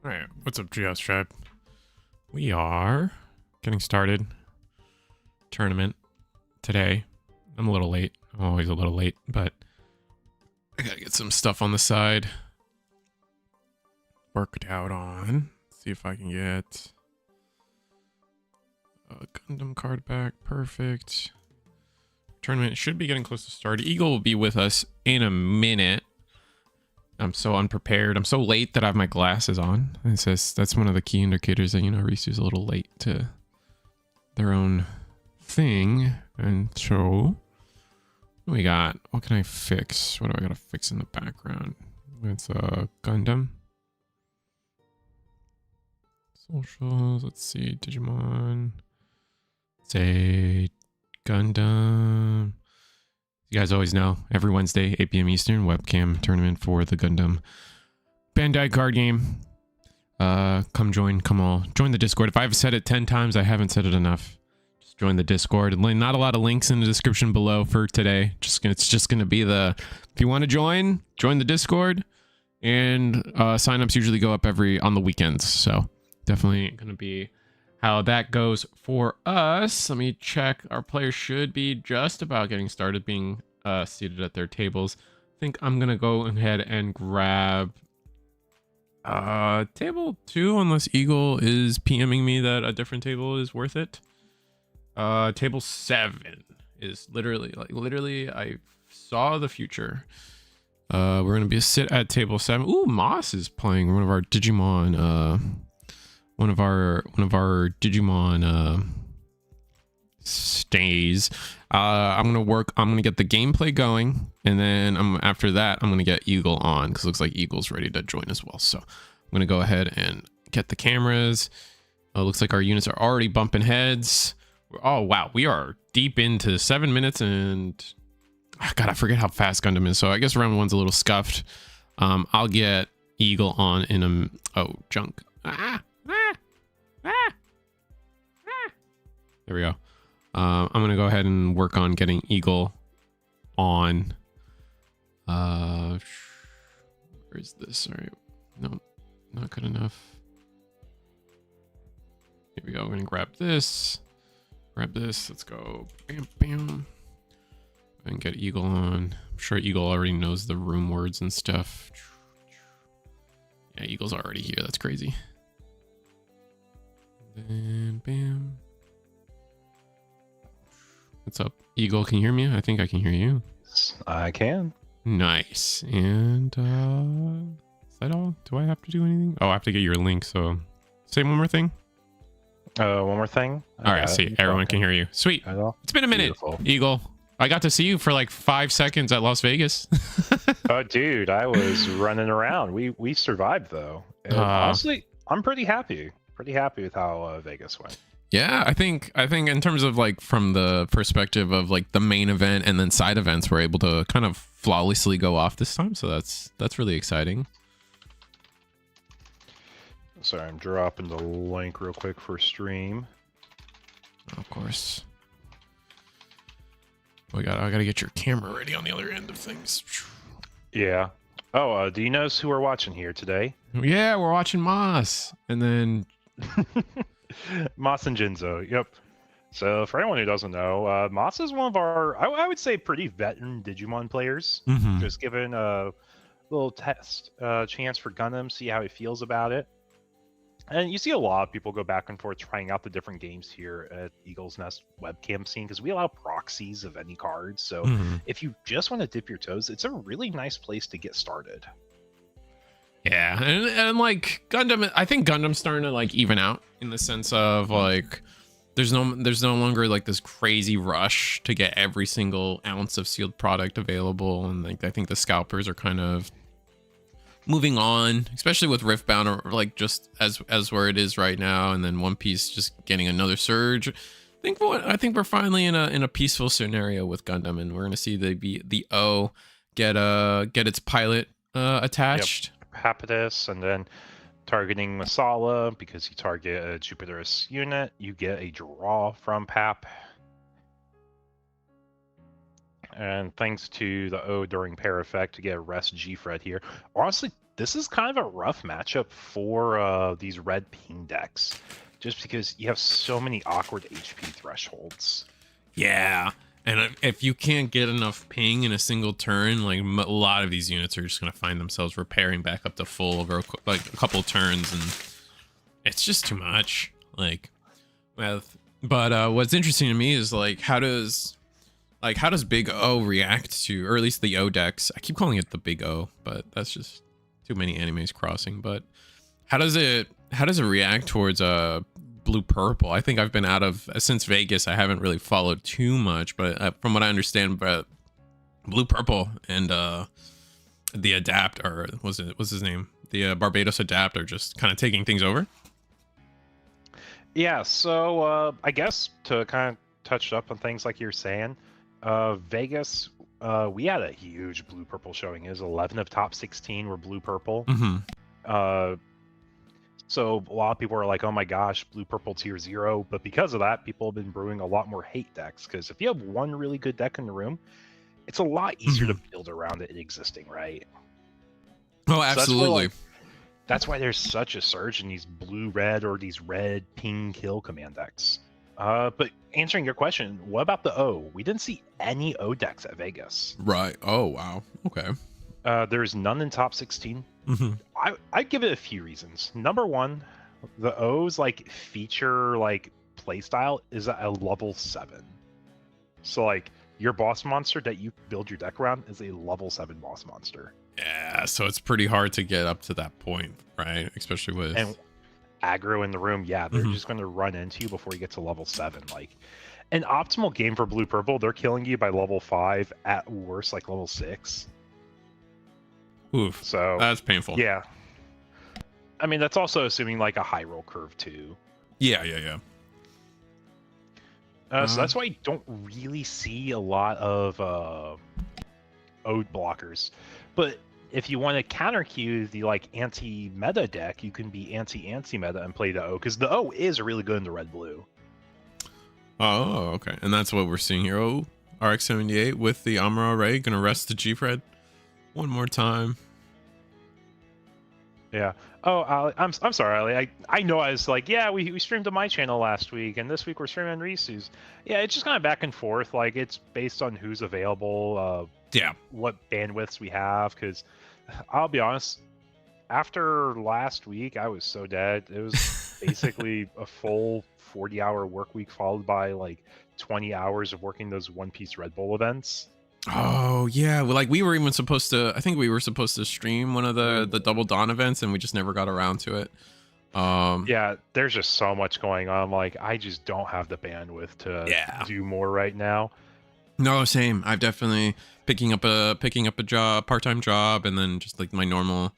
Alright, what's up, GS Tribe? We are getting started. Tournament today. I'm a little late. I'm always a little late, but I gotta get some stuff on the side worked out on. See if I can get a Gundam card back. Perfect. Tournament should be getting close to start. Eagle will be with us in a minute. I'm so unprepared. I'm so late that I have my glasses on. It says that's one of the key indicators that, Reese is a little late to their own thing. And so, what we got? What can I fix? What do I gotta fix in the background? It's a Gundam. Socials. Let's see. Digimon. Say Gundam. You guys always know, every Wednesday, 8 p.m. Eastern, webcam tournament for the Gundam Bandai card game. Come join, come all. Join the Discord. If I've said it 10 times, I haven't said it enough. Just join the Discord. Not a lot of links in the description below for today. It's just going to be if you want to join the Discord. And signups usually go up on the weekends. So definitely going to be how that goes for us. Let me check. Our players should be just about getting started, being seated at their tables. I think I'm gonna go ahead and grab table 2, unless Eagle is PMing me that a different table is worth it. Table 7 is literally I saw the future. We're gonna be sit at table 7. Ooh, Moss is playing one of our Digimon one of our Digimon stays. I'm gonna get the gameplay going, and then after that I'm gonna get Eagle on, because it looks like Eagle's ready to join as well. So I'm gonna go ahead and get the cameras. Looks like our units are already bumping heads. Oh wow, we are deep into 7 minutes, and God, I forget how fast Gundam is. So I guess round 1's a little scuffed. I'll get Eagle on in junk. There we go. I'm gonna go ahead and work on getting Eagle on. Where is this? All right, no, not good enough. Here we go. I'm gonna grab this. Let's go. Bam, bam. And get Eagle on. I'm sure Eagle already knows the room words and stuff. Yeah, Eagle's already here. That's crazy. And bam. What's up, Eagle? Can you hear me? I think I can hear you. I can. Nice. And is that all? Do I have to do anything? Oh, I have to get your link. So say one more thing. One more thing. All right. See, everyone can hear you. Sweet. It's been a minute, beautiful. Eagle. I got to see you for like 5 seconds at Las Vegas. Oh, dude, I was running around. We survived though. And honestly, I'm pretty happy. Pretty happy with how Vegas went. Yeah, I think in terms of like from the perspective of like the main event and then side events, we're able to kind of flawlessly go off this time. So that's really exciting. Sorry, I'm dropping the link real quick for stream. Of course. I gotta get your camera ready on the other end of things. Yeah. Oh, do you notice who we're watching here today? Yeah, we're watching Moss, and then Moss and Jinzo. Yep. So for anyone who doesn't know, Moss is one of our, I would say, pretty veteran Digimon players. Mm-hmm. Just given a little test chance for Gundam, see how he feels about it. And you see a lot of people go back and forth trying out the different games here at Eagle's Nest webcam scene, because we allow proxies of any cards. So if you just want to dip your toes, it's a really nice place to get started. Yeah, and like Gundam, I think Gundam's starting to like even out in the sense of like there's no longer like this crazy rush to get every single ounce of sealed product available, and like I think the scalpers are kind of moving on, especially with Riftbound, or like just as where it is right now, and then One Piece just getting another surge. I think we're finally in a peaceful scenario with Gundam, and we're gonna see the O get its pilot attached. Yep. Hapitus, and then targeting Masala, because you target a Jupiterus unit, you get a draw from Pap. And thanks to the O during pair effect to get a rest G Fred here. Honestly, this is kind of a rough matchup for these red ping decks, just because you have so many awkward HP thresholds. Yeah. And if you can't get enough ping in a single turn, like a lot of these units are just going to find themselves repairing back up to full over like a couple turns, and it's just too much. Like, but what's interesting to me is like how does Big O react to, or at least the O decks? I keep calling it the Big O, but that's just too many animes crossing. But how does it react towards blue purple? I think I've been out of since Vegas. I haven't really followed too much, but from what I understand, but blue purple and the adapt, or what's his name, the Barbados adapt, are just kind of taking things over. Yeah, so I guess to kind of touch up on things like you're saying, Vegas, we had a huge blue purple showing. It was 11 of top 16 were blue purple. So a lot of people are like, oh my gosh, blue purple tier 0. But because of that, people have been brewing a lot more hate decks, because if you have one really good deck in the room, it's a lot easier to build around it existing, right? Oh, absolutely. So that's why there's such a surge in these blue-red or these red ping kill command decks. But answering your question, what about the O? We didn't see any O decks at Vegas. Right. Oh, wow. Okay. There's none in top 16. I'd give it a few reasons. Number one, the O's like feature like playstyle is at a level 7. So like your boss monster that you build your deck around is a level 7 boss monster. Yeah, so it's pretty hard to get up to that point, right? Especially with and aggro in the room. Yeah, they're just going to run into you before you get to level 7. Like an optimal game for blue purple, they're killing you by level 5, at worst like level 6. Oof. So that's painful. Yeah. I mean, that's also assuming like a high roll curve too. Yeah. So that's why you don't really see a lot of Ode blockers. But if you want to counter queue the like anti-meta deck, you can be anti-meta and play the O, because the O is really good in the red-blue. Oh, okay. And that's what we're seeing here. Oh, RX-78 with the Amuro Array, gonna rest the G-Fred one more time. Yeah. Oh, Ali, I'm sorry, Ali. I know I was like, yeah, we streamed to my channel last week, and this week we're streaming on Risu's. Yeah, it's just kind of back and forth. Like, it's based on who's available, what bandwidths we have, because I'll be honest, after last week, I was so dead. It was basically a full 40-hour work week followed by like 20 hours of working those One Piece Red Bull events. Oh yeah, well, like we were even supposed to, I think we were supposed to stream one of the Double Dawn events, and we just never got around to it. Yeah, there's just so much going on. Like, I just don't have the bandwidth to do more right now. No, same. I've definitely picking up a job, part-time job, and then just like my normal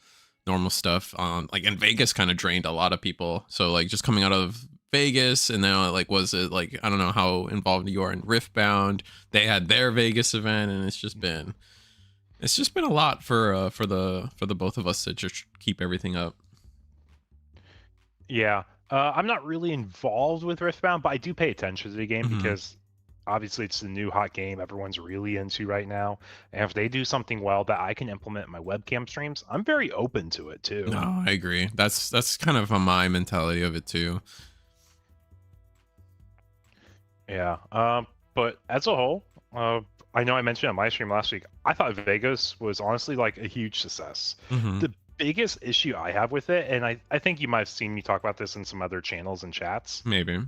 stuff. Like in Vegas kind of drained a lot of people. So like just coming out of Vegas, and now like was it like, I don't know how involved you are in Riftbound. They had their Vegas event, and it's just been a lot for the both of us to just keep everything up. Yeah, I'm not really involved with Riftbound, but I do pay attention to the game because obviously it's the new hot game everyone's really into right now. And if they do something well that I can implement in my webcam streams, I'm very open to it too. No, I agree. That's kind of my mentality of it too. Yeah, but as a whole, I know I mentioned on my stream last week, I thought Vegas was honestly like a huge success. The biggest issue I have with it, and I think you might have seen me talk about this in some other channels and chats. Maybe.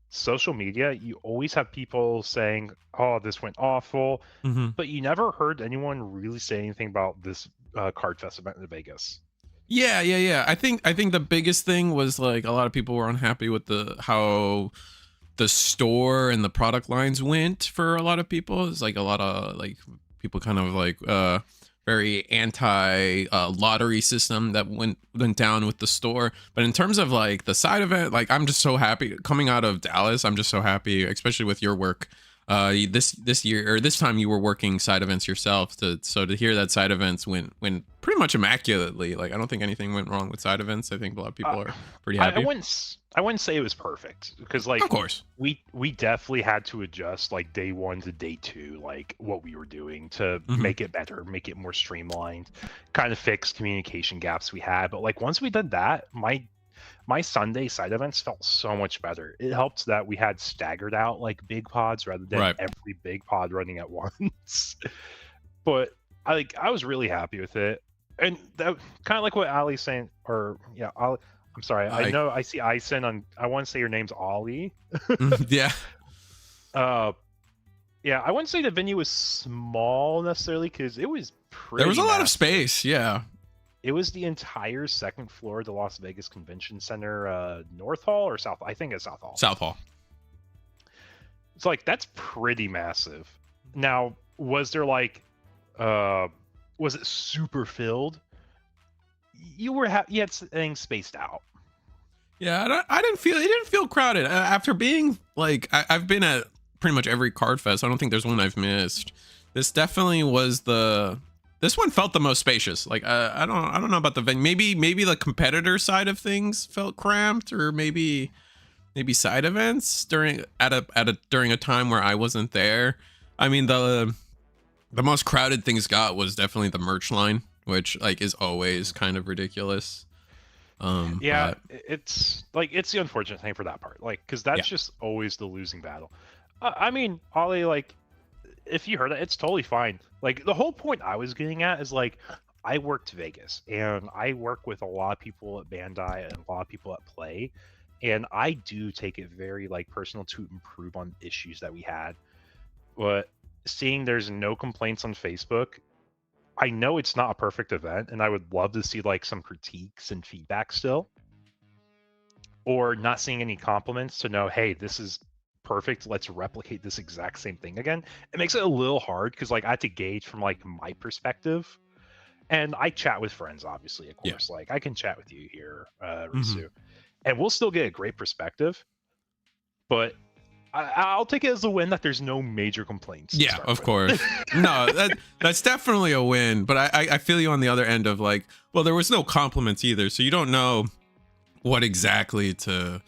Social media, you always have people saying, oh, this went awful, but you never heard anyone really say anything about this Card Fest event in Vegas. Yeah. I think the biggest thing was like a lot of people were unhappy with how the store and the product lines went for a lot of people. It's like a lot of like people kind of like very anti lottery system that went down with the store. But in terms of like the side event, like I'm just so happy coming out of Dallas. I'm just so happy, especially with your work This year or this time you were working side events yourself. So to hear that side events went pretty much immaculately. Like I don't think anything went wrong with side events. I think a lot of people are pretty happy. I wouldn't say it was perfect because like Of course. we definitely had to adjust like day 1 to day 2 like what we were doing to make it better, make it more streamlined, kind of fix communication gaps we had. But like once we did that, my Sunday side events felt so much better. It helped that we had staggered out like big pods rather than every big pod running at once. But I was really happy with it. And that kind of like what Ali's saying, or yeah, I'm sorry. I know I see Ison on. I want to say your name's Ollie. Yeah. Yeah. I wouldn't say the venue was small necessarily because it was pretty. There was a lot of massive. space. Yeah. It was the entire second floor of the Las Vegas Convention Center, North Hall or South. I think it's South Hall. South Hall. It's like that's pretty massive. Now, was there like, was it super filled? You had things spaced out. Yeah, it didn't feel crowded after being like I've been at pretty much every card fest. I don't think there's one I've missed. This definitely was this one felt the most spacious. Like I don't know about the venue. Maybe the competitor side of things felt cramped, or maybe side events during a time where I wasn't there. I mean the most crowded things got was definitely the merch line, which like is always kind of ridiculous. Yeah, it's the unfortunate thing for that part, like because that's just always the losing battle. I mean, Ollie, like if you heard it, it's totally fine. Like the whole point I was getting at is like I worked Vegas and I work with a lot of people at Bandai and a lot of people at Play, and I do take it very like personal to improve on issues that we had. But seeing there's no complaints on Facebook, I know it's not a perfect event, and I would love to see like some critiques and feedback still, or not seeing any compliments to know, hey, this is perfect, let's replicate this exact same thing again. It makes it a little hard because like I have to gauge from like my perspective, and I chat with friends, obviously, of course. Like I can chat with you here, Risu, and we'll still get a great perspective. But I'll take it as a win that there's no major complaints. Yeah, of course. No, that's definitely a win. But I feel you on the other end of like, well, there was no compliments either, so you don't know what exactly to.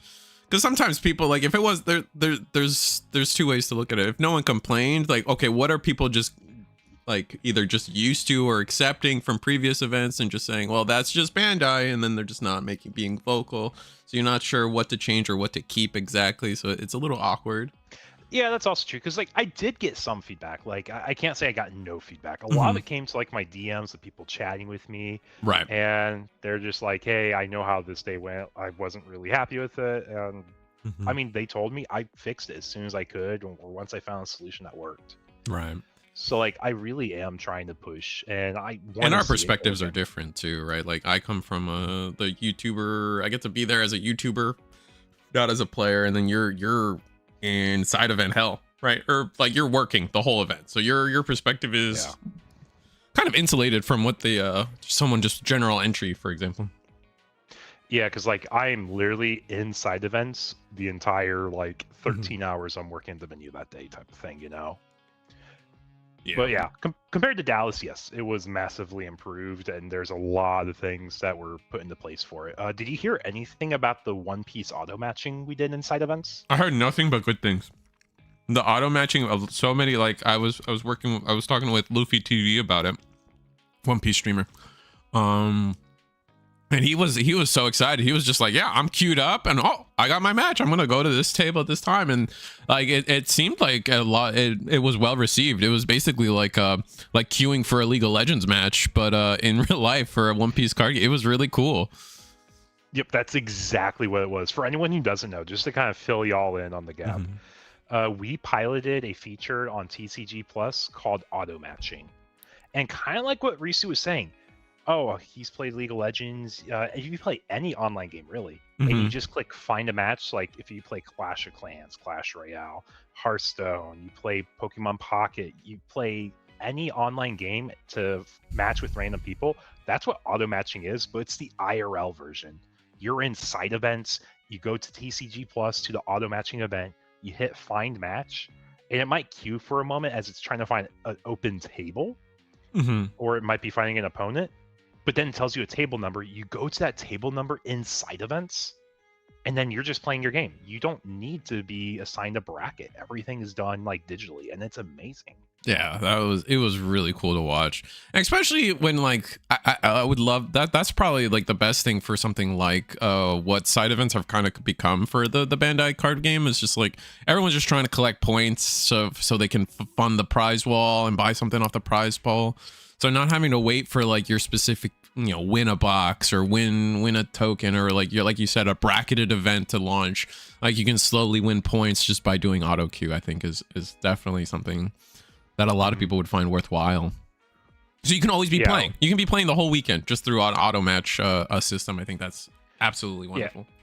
Because sometimes people like if it was there's two ways to look at it. If no one complained, like okay, what are people just like either just used to or accepting from previous events and just saying, well, that's just Bandai, and then they're just not being vocal. So you're not sure what to change or what to keep exactly. So it's a little awkward. Yeah, that's also true. Because like I did get some feedback. Like I can't say I got no feedback. A lot of it came to like my DMs, the people chatting with me. Right. And they're just like, hey, I know how this day went. I wasn't really happy with it. And I mean, they told me I fixed it as soon as I could, or once I found a solution that worked. Right. So like I really am trying to push, and our perspectives are different too, right? Like I come from the YouTuber. I get to be there as a YouTuber, not as a player, and then you're in side event hell, right? Or like you're working the whole event, so your perspective is kind of insulated from what the someone just general entry, for example. Yeah, because like I'm literally in side events the entire like 13 hours I'm working at the venue that day, type of thing, you know. Yeah. But yeah, compared to Dallas, yes, it was massively improved, and there's a lot of things that were put into place for it. Did you hear anything about the One Piece auto matching we did inside events? I heard nothing but good things. The auto matching of so many, like I was talking with Luffy TV about it, One Piece streamer, and he was so excited. He was just like, yeah, I'm queued up, and oh, I got my match. I'm gonna go to this table at this time, and like it seemed like a lot. It was well received. It was basically like queuing for a League of Legends match, but in real life for a One Piece card game. It was really cool. Yep, that's exactly what it was. For anyone who doesn't know, just to kind of fill y'all in on the gap, we piloted a feature on TCG Plus called auto matching, and kind of like what Risu was saying. Oh, he's played League of Legends. If you play any online game, really, and you just click find a match, like if you play Clash of Clans, Clash Royale, Hearthstone, you play Pokemon Pocket, you play any online game to match with random people, that's what auto matching is, but it's the IRL version. You're in side events, you go to TCG Plus to the auto matching event, you hit find match, and it might queue for a moment as it's trying to find an open table, Mm-hmm. or it might be finding an opponent, but then it tells you a table number. You go to that table number in side events, and then you're just playing your game. You don't need to be assigned a bracket. Everything is done like digitally, and it's amazing. Yeah, it was really cool to watch, and especially when like I would love that. That's probably like the best thing for something like what side events have kind of become for the Bandai card game is just like everyone's just trying to collect points so they can fund the prize wall and buy something off the prize pool. So not having to wait for like your specific, you know, win a box or win a token, or like you said, a bracketed event to launch. Like you can slowly win points just by doing auto queue. I think is definitely something that a lot of people would find worthwhile. So you can always be playing. You can be playing the whole weekend just through an auto match system. I think that's absolutely wonderful. Yeah.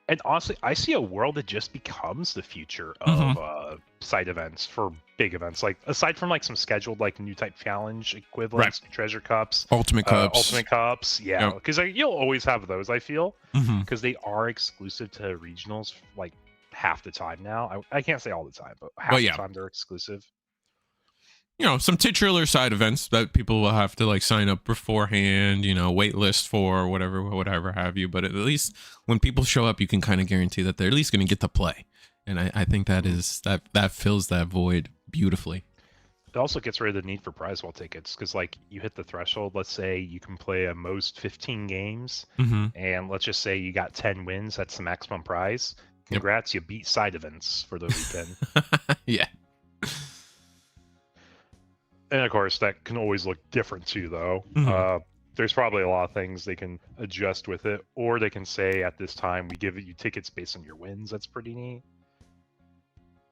And honestly, I see a world that just becomes the future of side events for big events. Like aside from like some scheduled like new type challenge equivalents, treasure cups, ultimate cups, yeah. Because you'll always have those. I feel because Mm-hmm. they are exclusive to regionals like half the time now. I can't say all the time, but half the time they're exclusive. You know, some titular side events that people will have to like sign up beforehand, you know, wait list for whatever have you. But at least when people show up, you can kind of guarantee that they're at least going to get to play. And I think that is that fills that void beautifully. It also gets rid of the need for prize wall tickets because like you hit the threshold. Let's say you can play a most 15 games, and let's just say you got 10 wins. That's the maximum prize. Congrats, you beat side events for the weekend. Yeah. And of course, that can always look different too, though. There's probably a lot of things they can adjust with it, or they can say at this time we give you tickets based on your wins. That's pretty neat.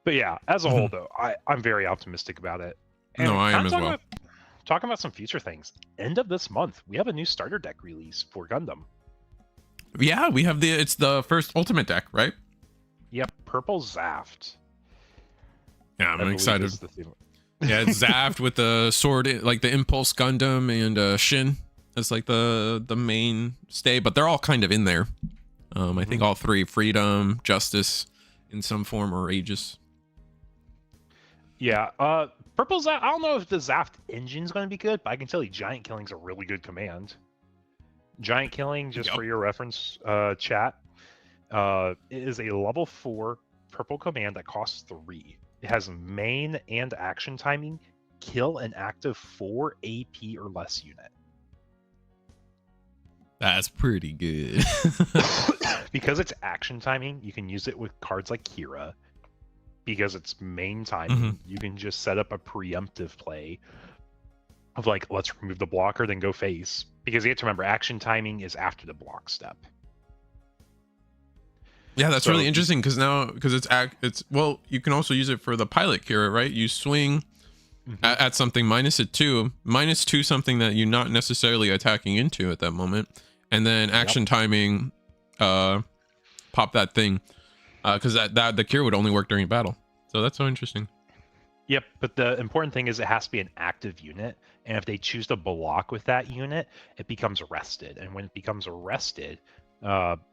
But yeah, as a whole, though, I'm very optimistic about it. And no, I am as well. Talking about some future things. End of this month, we have a new starter deck release for Gundam. Yeah, we have it's the first ultimate deck, right? Yep, Purple Zaft. Yeah, I'm excited. Yeah, it's Zaft with the sword, like the Impulse Gundam and Shin as like the main stay, but they're all kind of in there. I think all three: Freedom, Justice, in some form, or Aegis. Yeah, Purple Zaft. I don't know if the Zaft engine's going to be good, but I can tell you, Giant Killing's a really good command. Giant Killing, just for your reference, chat, it is a level 4 purple command that costs 3. It has main and action timing. Kill an active 4 AP or less unit. That's pretty good. Because it's action timing, you can use it with cards like Kira. Because it's main timing, you can just set up a preemptive play of like, let's remove the blocker, then go face. Because you have to remember, action timing is after the block step. Yeah, that's really interesting because it's well, you can also use it for the pilot Kira, right? You swing at something -2 something that you're not necessarily attacking into at that moment, and then action timing, pop that thing, because that the Kira would only work during battle. So that's so interesting. Yep, but the important thing is it has to be an active unit, and if they choose to block with that unit, it becomes arrested, and when it becomes arrested,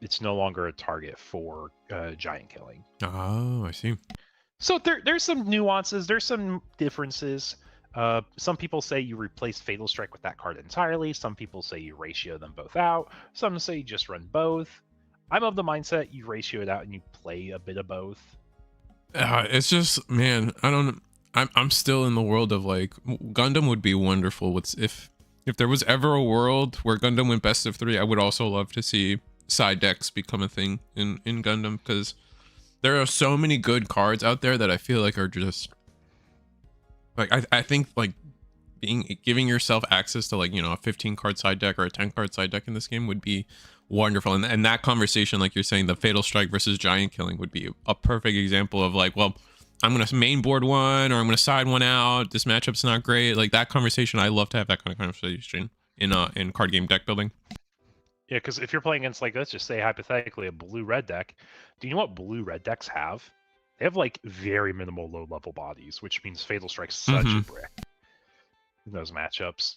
it's no longer a target for Giant Killing. Oh, I see. So there's some nuances, there's some differences. Some people say you replace Fatal Strike with that card entirely. Some people say you ratio them both out. Some say you just run both. I'm of the mindset you ratio it out and you play a bit of both. It's just, man, I'm still in the world of like Gundam would be wonderful. If there was ever a world where Gundam went best of 3, I would also love to see side decks become a thing in Gundam, because there are so many good cards out there that I feel like are just like I think like giving yourself access to like, you know, a 15 card side deck or a 10 card side deck in this game would be wonderful. And that conversation, like you're saying, the Fatal Strike versus Giant Killing would be a perfect example of like, well, I'm gonna main board one or I'm gonna side one out. This matchup's not great. Like that conversation, I love to have that kind of conversation in card game deck building. Yeah, because if you're playing against, like, let's just say hypothetically a blue-red deck, do you know what blue-red decks have? They have like very minimal low-level bodies, which means Fatal Strike's such a brick in those matchups.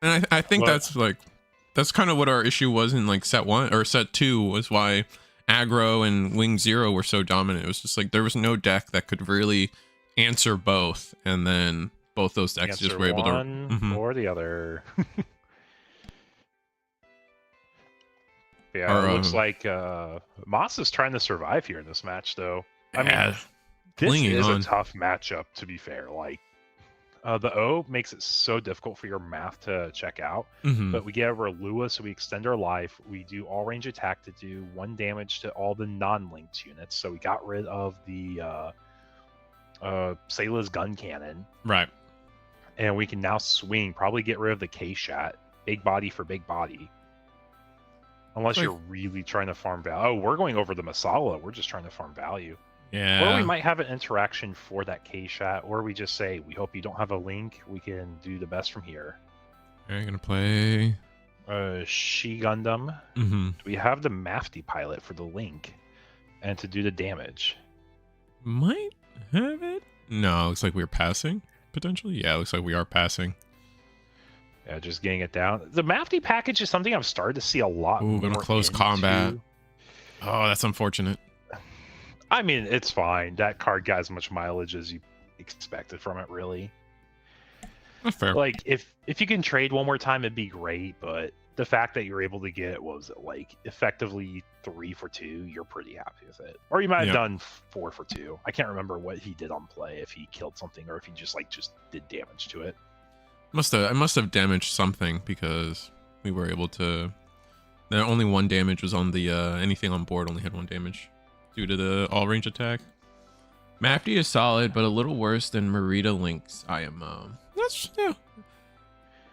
And I think that's kind of what our issue was in like set 1 or set 2, was why aggro and Wing Zero were so dominant. It was just like there was no deck that could really answer both, and then both those decks just were able to one or the other. Yeah, it looks like Moss is trying to survive here in this match, though. I mean, this is a tough matchup, to be fair. Like, the O makes it so difficult for your math to check out, but we get over Lua, so we extend our life. We do all range attack to do 1 damage to all the non-linked units. So we got rid of the Sayla's gun cannon. Right. And we can now swing, probably get rid of the K-Shot. Big body for big body. Unless you're really trying to farm value. Oh, we're going over the Masala. We're just trying to farm value. Yeah. Or we might have an interaction for that K-Shot, or we just say, we hope you don't have a link. We can do the best from here. Are you going to play? She Gundam. We have the Mafty pilot for the link and to do the damage. Might have it. No, looks like we're passing, potentially. Yeah, looks like we are passing. Yeah, just getting it down. The Mafty package is something I've started to see a lot. Ooh, gonna close combat. Oh, that's unfortunate. I mean, it's fine. That card got as much mileage as you expected from it, really. That's fair. Like, if you can trade one more time, it'd be great, but the fact that you're able to get, what was it, like, effectively 3 for 2, you're pretty happy with it. Or you might have done 4 for 2. I can't remember what he did on play, if he killed something or if he just did damage to it. I must have damaged something because we were able to. There only 1 damage was on the anything on board only had 1 damage due to the all range attack. Mafty is solid, but a little worse than Marita Link's IMO.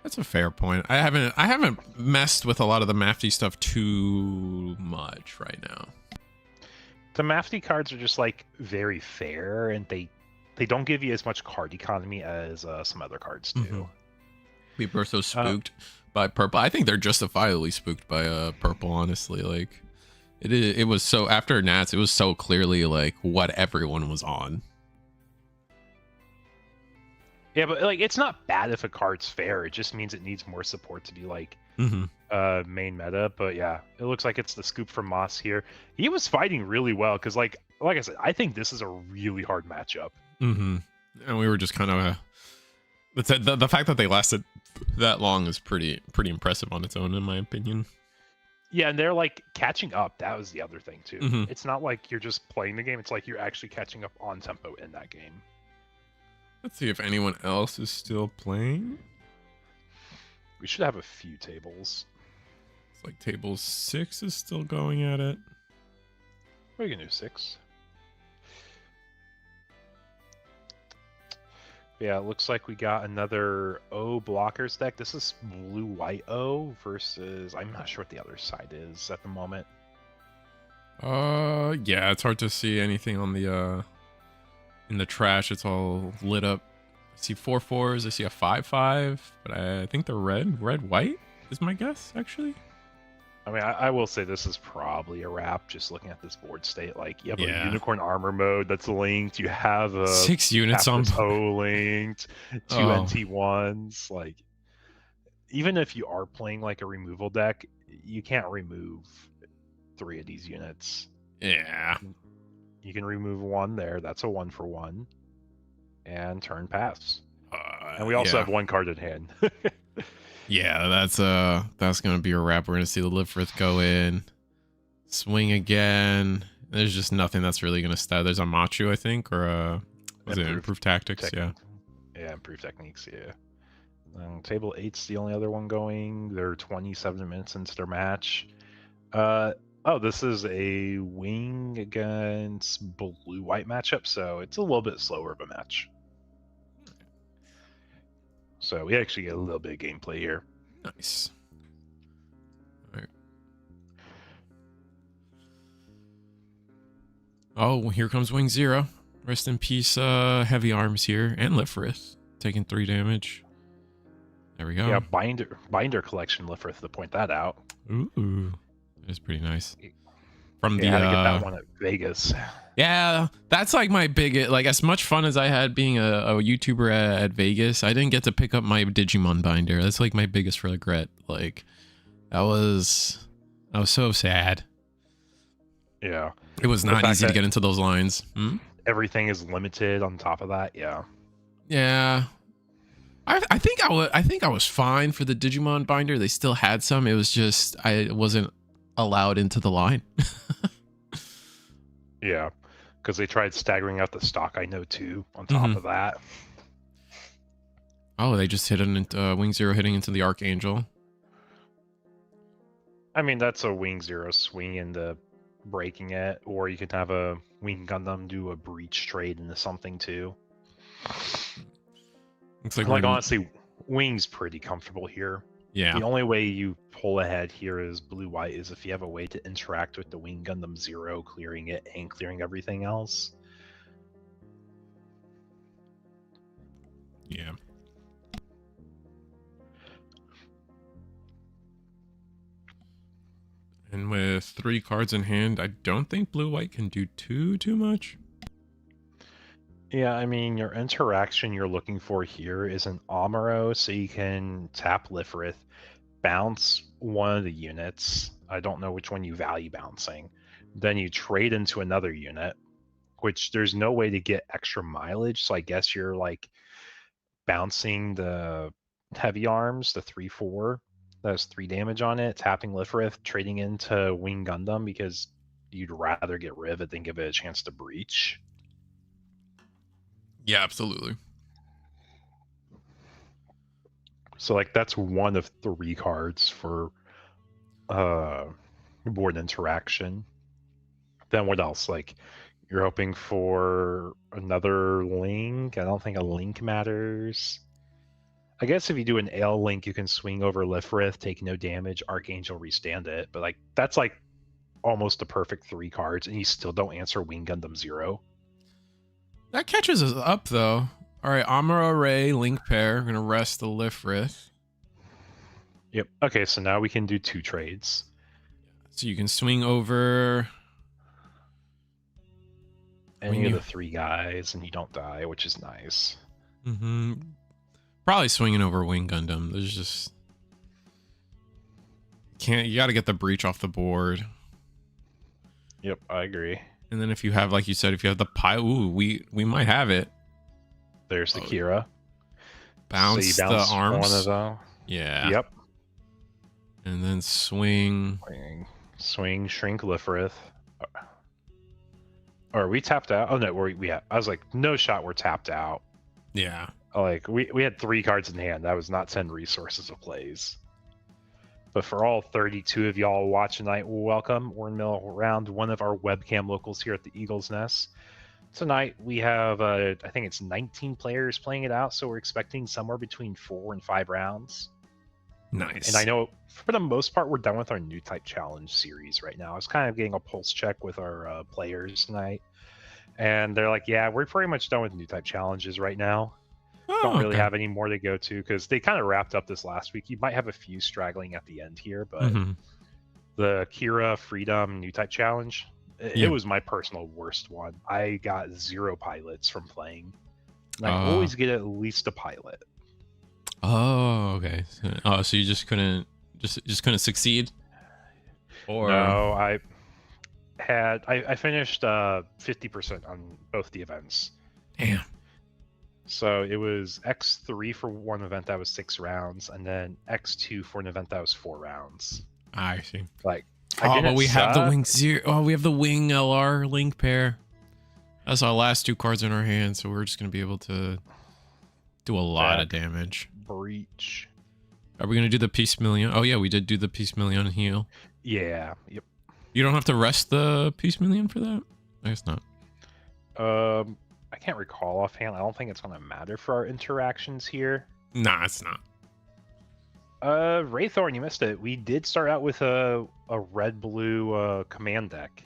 That's a fair point. I haven't messed with a lot of the Mafty stuff too much right now. The Mafty cards are just like very fair, and they don't give you as much card economy as some other cards do. People are so spooked by purple. I think they're justifiably spooked by purple, honestly. Like it was so after Nats, it was so clearly like what everyone was on. Yeah, but like it's not bad if a card's fair. It just means it needs more support to be like main meta. But yeah, it looks like it's the scoop from Moss here. He was fighting really well because like I said, I think this is a really hard matchup. And we were just kind of the fact that they lasted that long is pretty impressive on its own, in my opinion. Yeah, and they're like catching up. That was the other thing too. It's not like you're just playing the game. It's like you're actually catching up on tempo in that game. Let's see if anyone else is still playing. We should have a few tables. It's like table 6 is still going at it. We can do 6. Yeah, it looks like we got another O blockers deck. This is blue-white O versus... I'm not sure what the other side is at the moment. Yeah, it's hard to see anything on the in the trash. It's all lit up. I see 4 4s. I see a 5-5, but I think they're red-white is my guess, actually. I mean, I will say this is probably a wrap. Just looking at this board state, like you have a unicorn armor mode that's linked. You have a 6 units on O linked, 2 NT1s. Like, even if you are playing like a removal deck, you can't remove 3 of these units. Yeah. You can remove 1 there. That's a 1 for 1. And turn pass. And we also have 1 card in hand. Yeah, that's gonna be a wrap. We're gonna see the Lifrith go in, swing again. There's just nothing that's really gonna stab. There's a Machu, I think, or was it improved tactics? Yeah, improved techniques. Yeah. Table 8's the only other one going. They're 27 minutes into their match. This is a wing against blue-white matchup, so it's a little bit slower of a match. So we actually get a little bit of gameplay here. Nice. All right. Oh, here comes Wing Zero. Rest in peace, heavy arms here, and Lifrith taking 3 damage. There we go. Yeah, binder collection Lifrith to point that out. Ooh. That is pretty nice. From had to get that one at Vegas. Yeah, that's like my biggest, like as much fun as I had being a YouTuber at Vegas, I didn't get to pick up my Digimon binder. That's like my biggest regret. Like I was so sad. Yeah. It was The not fact easy to that get into those lines. everything is limited on top of that, yeah. Yeah. I think I was fine for the Digimon binder. They still had some. It was just I wasn't allowed into the line. Yeah. Because they tried staggering out the stock, I know, too, on top of that. Oh, they just hit an Wing Zero hitting into the Archangel. I mean, that's a Wing Zero swing into breaking it, or you could have a Wing Gundam do a breach trade into something, too. Looks like honestly, Wing's pretty comfortable here. Yeah. The only way you pull ahead here is blue-white is if you have a way to interact with the Wing Gundam Zero, clearing it and clearing everything else. Yeah. And with 3 cards in hand, I don't think blue-white can do too much. Yeah, I mean, your interaction you're looking for here is an Amuro, so you can tap Lifrith, bounce one of the units. I don't know which one you value bouncing. Then you trade into another unit, which there's no way to get extra mileage, so I guess you're like bouncing the heavy arms, the 3/4. That has 3 damage on it, tapping Lifrith, trading into Wing Gundam because you'd rather get rid of it than give it a chance to breach. Yeah, absolutely. So like that's one of 3 cards for board interaction. Then what else? Like you're hoping for another link. I don't think a link matters. I guess if you do an Ale link, you can swing over Lifrith, take no damage, Archangel restand it. But like that's like almost a perfect 3 cards, and you still don't answer Wing Gundam Zero. That catches us up though. All right, Amuro Ray link pair. We're gonna rest the Lifrith. Yep. Okay, so now we can do 2 trades. So you can swing over any of the 3 guys, and you don't die, which is nice. Probably swinging over Wing Gundam. There's just you got to get the breach off the board. Yep, I agree. And then if you have, like you said, if you have the pile, we might have it. There's the Kira. Bounce, so the arms. One of them. Yeah. Yep. And then swing, shrink Lifrith. Or are we tapped out? Oh no, I was like, no shot, we're tapped out. Yeah. Like we had 3 cards in hand. That was not 10 resources of plays. But for all 32 of y'all watching tonight, welcome. We're in the middle round 1 of our webcam locals here at the Eagle's Nest. Tonight we have, I think it's 19 players playing it out, so we're expecting somewhere between 4 and 5 rounds. Nice. And I know for the most part we're done with our new type challenge series right now. I was kind of getting a pulse check with our players tonight, and they're like, yeah, we're pretty much done with new type challenges right now. Don't really have any more to go to because they kind of wrapped up this last week. You might have a few straggling at the end here, but the Kira Freedom new type challenge, it was my personal worst one. I got 0 pilots from playing. And I always get at least a pilot. Oh, okay. So you just couldn't succeed? Or no, I finished 50% on both the events. Damn. So it was X3 for one event that was 6 rounds, and then X2 for an event that was 4 rounds. I see. Like, but we have the Wing Zero. Oh, we have the Wing LR link pair. That's our last 2 cards in our hand, so we're just gonna be able to do a lot of damage. Breach. Are we gonna do the Piecemeal? Oh yeah, we did do the Piecemeal heal. Yeah. Yep. You don't have to rest the Piecemeal for that? I guess not. I can't recall offhand. I don't think it's going to matter for our interactions here. Nah, it's not. Wraithorn, you missed it. We did start out with a red-blue command deck.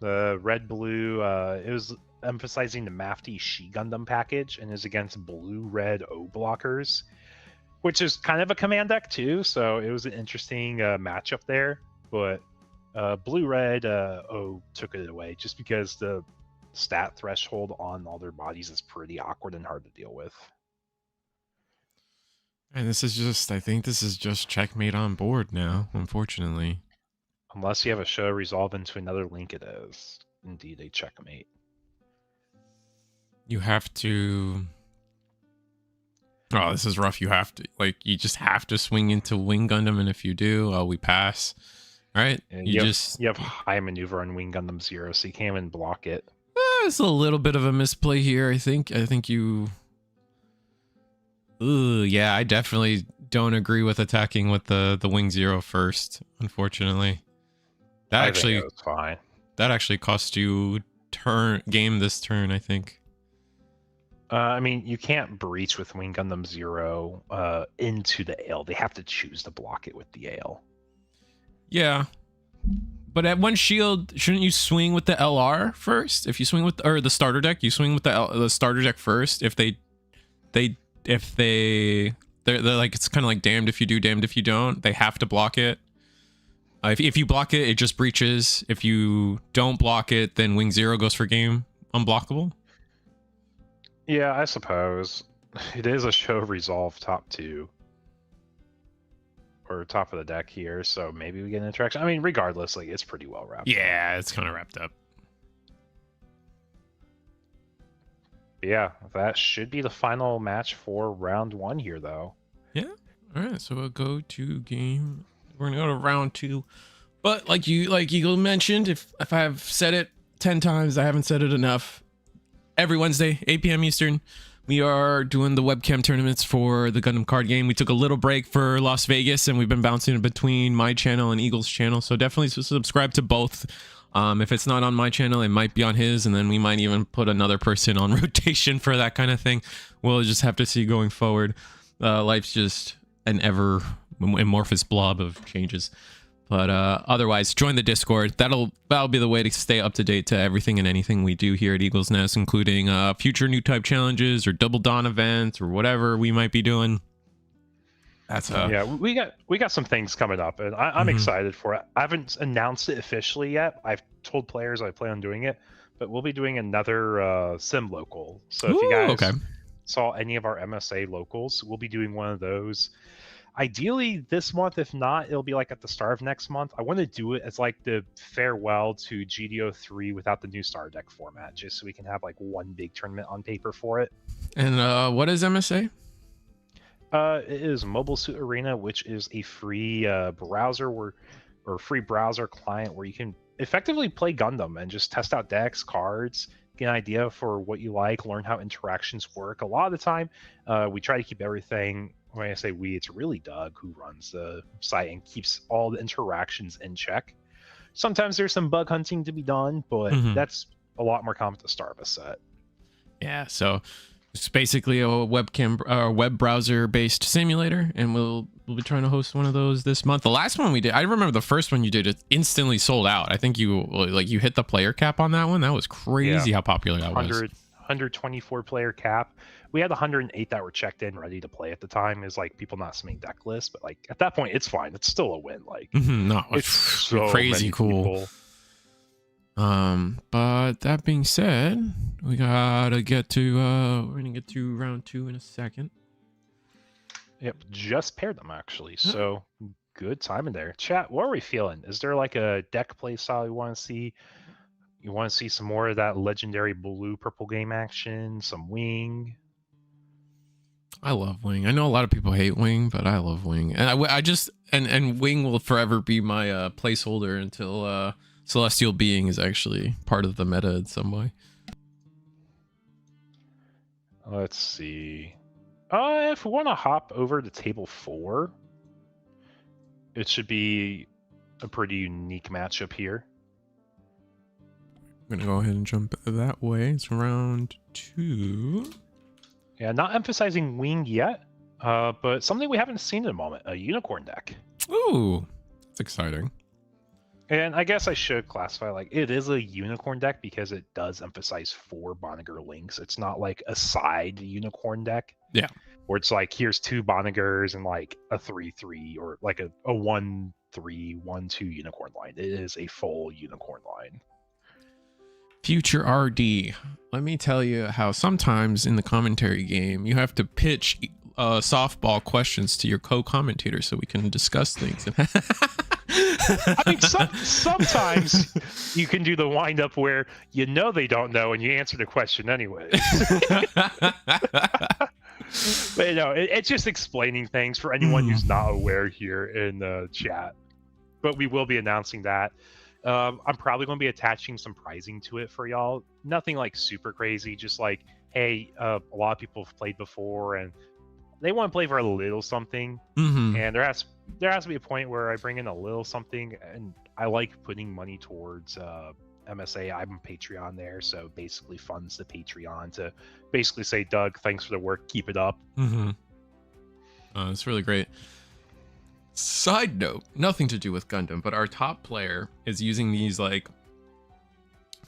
The red-blue, it was emphasizing the Mafty She Gundam package and is against blue-red O blockers, which is kind of a command deck too, so it was an interesting matchup there. But blue-red O took it away just because the stat threshold on all their bodies is pretty awkward and hard to deal with. And I think this is just checkmate on board now, unfortunately. Unless you have a show resolve into another link, it is indeed a checkmate. You have to. Oh, this is rough. You have to, like, you just have to swing into Wing Gundam, and if you do, we pass. All right, And you have high maneuver on Wing Gundam 0, so you can't even block it. It's a little bit of a misplay here. I think you. Ooh, yeah, I definitely don't agree with attacking with the Wing 0 first. Unfortunately, I think it was fine. That actually cost you game this turn, I think. I mean, you can't breach with Wing Gundam 0 into the ale. They have to choose to block it with the ale. Yeah. But at one shield, shouldn't you swing with the LR first? If you swing with the starter deck, you swing with the starter deck first. If they're like, it's kind of like damned if you do, damned if you don't. They have to block it. If you block it, it just breaches. If you don't block it, then Wing 0 goes for game unblockable. Yeah, I suppose. It is a show resolve top 2. Or top of the deck here, so maybe we get an interaction. I mean, regardless, like, it's pretty well wrapped up. Yeah, it's kind of wrapped up. But yeah, that should be the final match for round 1 here, though. Yeah. All right, so we'll go to game. We're gonna go to round 2. But like Eagle mentioned, if I've said it 10 times, I haven't said it enough. Every Wednesday, 8 p.m. Eastern, we are doing the webcam tournaments for the Gundam card game. We took a little break for Las Vegas, and we've been bouncing between my channel and Eagle's channel. So definitely subscribe to both. If it's not on my channel, it might be on his, and then we might even put another person on rotation for that kind of thing. We'll just have to see going forward. Life's just an ever amorphous blob of changes. But otherwise, join the Discord. That'll be the way to stay up to date to everything and anything we do here at Eagle's Nest, including future new type challenges or Double Dawn events or whatever we might be doing. That's yeah, we got some things coming up, and I'm excited for it. I haven't announced it officially yet. I've told players I plan on doing it, but we'll be doing another sim local. So if you guys saw any of our MSA locals, we'll be doing one of those. Ideally this month. If not, it'll be like at the start of next month. I want to do it as like the farewell to GD03 without the new star deck format, just so we can have like one big tournament on paper for it. And what is MSA? It is Mobile Suit Arena, which is a free browser or free browser client where you can effectively play Gundam and just test out decks, cards, get an idea for what you like, learn how interactions work. A lot of the time, we try to keep everything. When I say we, it's really Doug who runs the site and keeps all the interactions in check. Sometimes there's some bug hunting to be done, but that's a lot more common at the start of a set. Yeah, so it's basically a webcam or web browser based simulator, and we'll be trying to host one of those this month. The last one we did, I remember the first one you did, it instantly sold out. I think you hit the player cap on that one. That was crazy how popular that was. 124 player cap. We had 108 that were checked in ready to play at the time. Is like people not submitting deck lists, but like at that point it's fine. It's still a win. Like no, it's so crazy cool. But that being said, we gotta get to we're gonna get to round 2 in a second. Yep, just paired them actually. So good time in there. Chat, what are we feeling? Is there like a deck play style you want to see? You want to see some more of that legendary blue purple game action, some Wing? I love Wing. I know a lot of people hate Wing, but I love Wing. And I just and Wing will forever be my placeholder until Celestial Being is actually part of the meta in some way. Let's see. If we want to hop over to table 4, it should be a pretty unique matchup here. I'm gonna go ahead and jump that way. It's round 2. Yeah, not emphasizing Wing yet, but something we haven't seen in a moment, a unicorn deck. Ooh, that's exciting. And I guess I should classify, like, it is a unicorn deck because it does emphasize 4 Boniger links. It's not like a side unicorn deck. Yeah. Where it's like, here's 2 Bonigers and like a 3/3 or like a 1/3, 1/2 unicorn line. It is a full unicorn line. Future RD, let me tell you how sometimes in the commentary game you have to pitch softball questions to your co-commentator so we can discuss things. I mean, sometimes you can do the wind up where you know they don't know and you answer the question anyways. But it's just explaining things for anyone who's not aware here in the chat. But we will be announcing that. I'm probably going to be attaching some pricing to it for y'all. Nothing like super crazy, just like, hey, a lot of people have played before and they want to play for a little something. And there has to be a point where I bring in a little something, and I like putting money towards MSA. I'm a Patreon there, so basically funds the Patreon to basically say, Doug, thanks for the work, keep it up. That's really great. Side note, nothing to do with Gundam, but our top player is using these, like,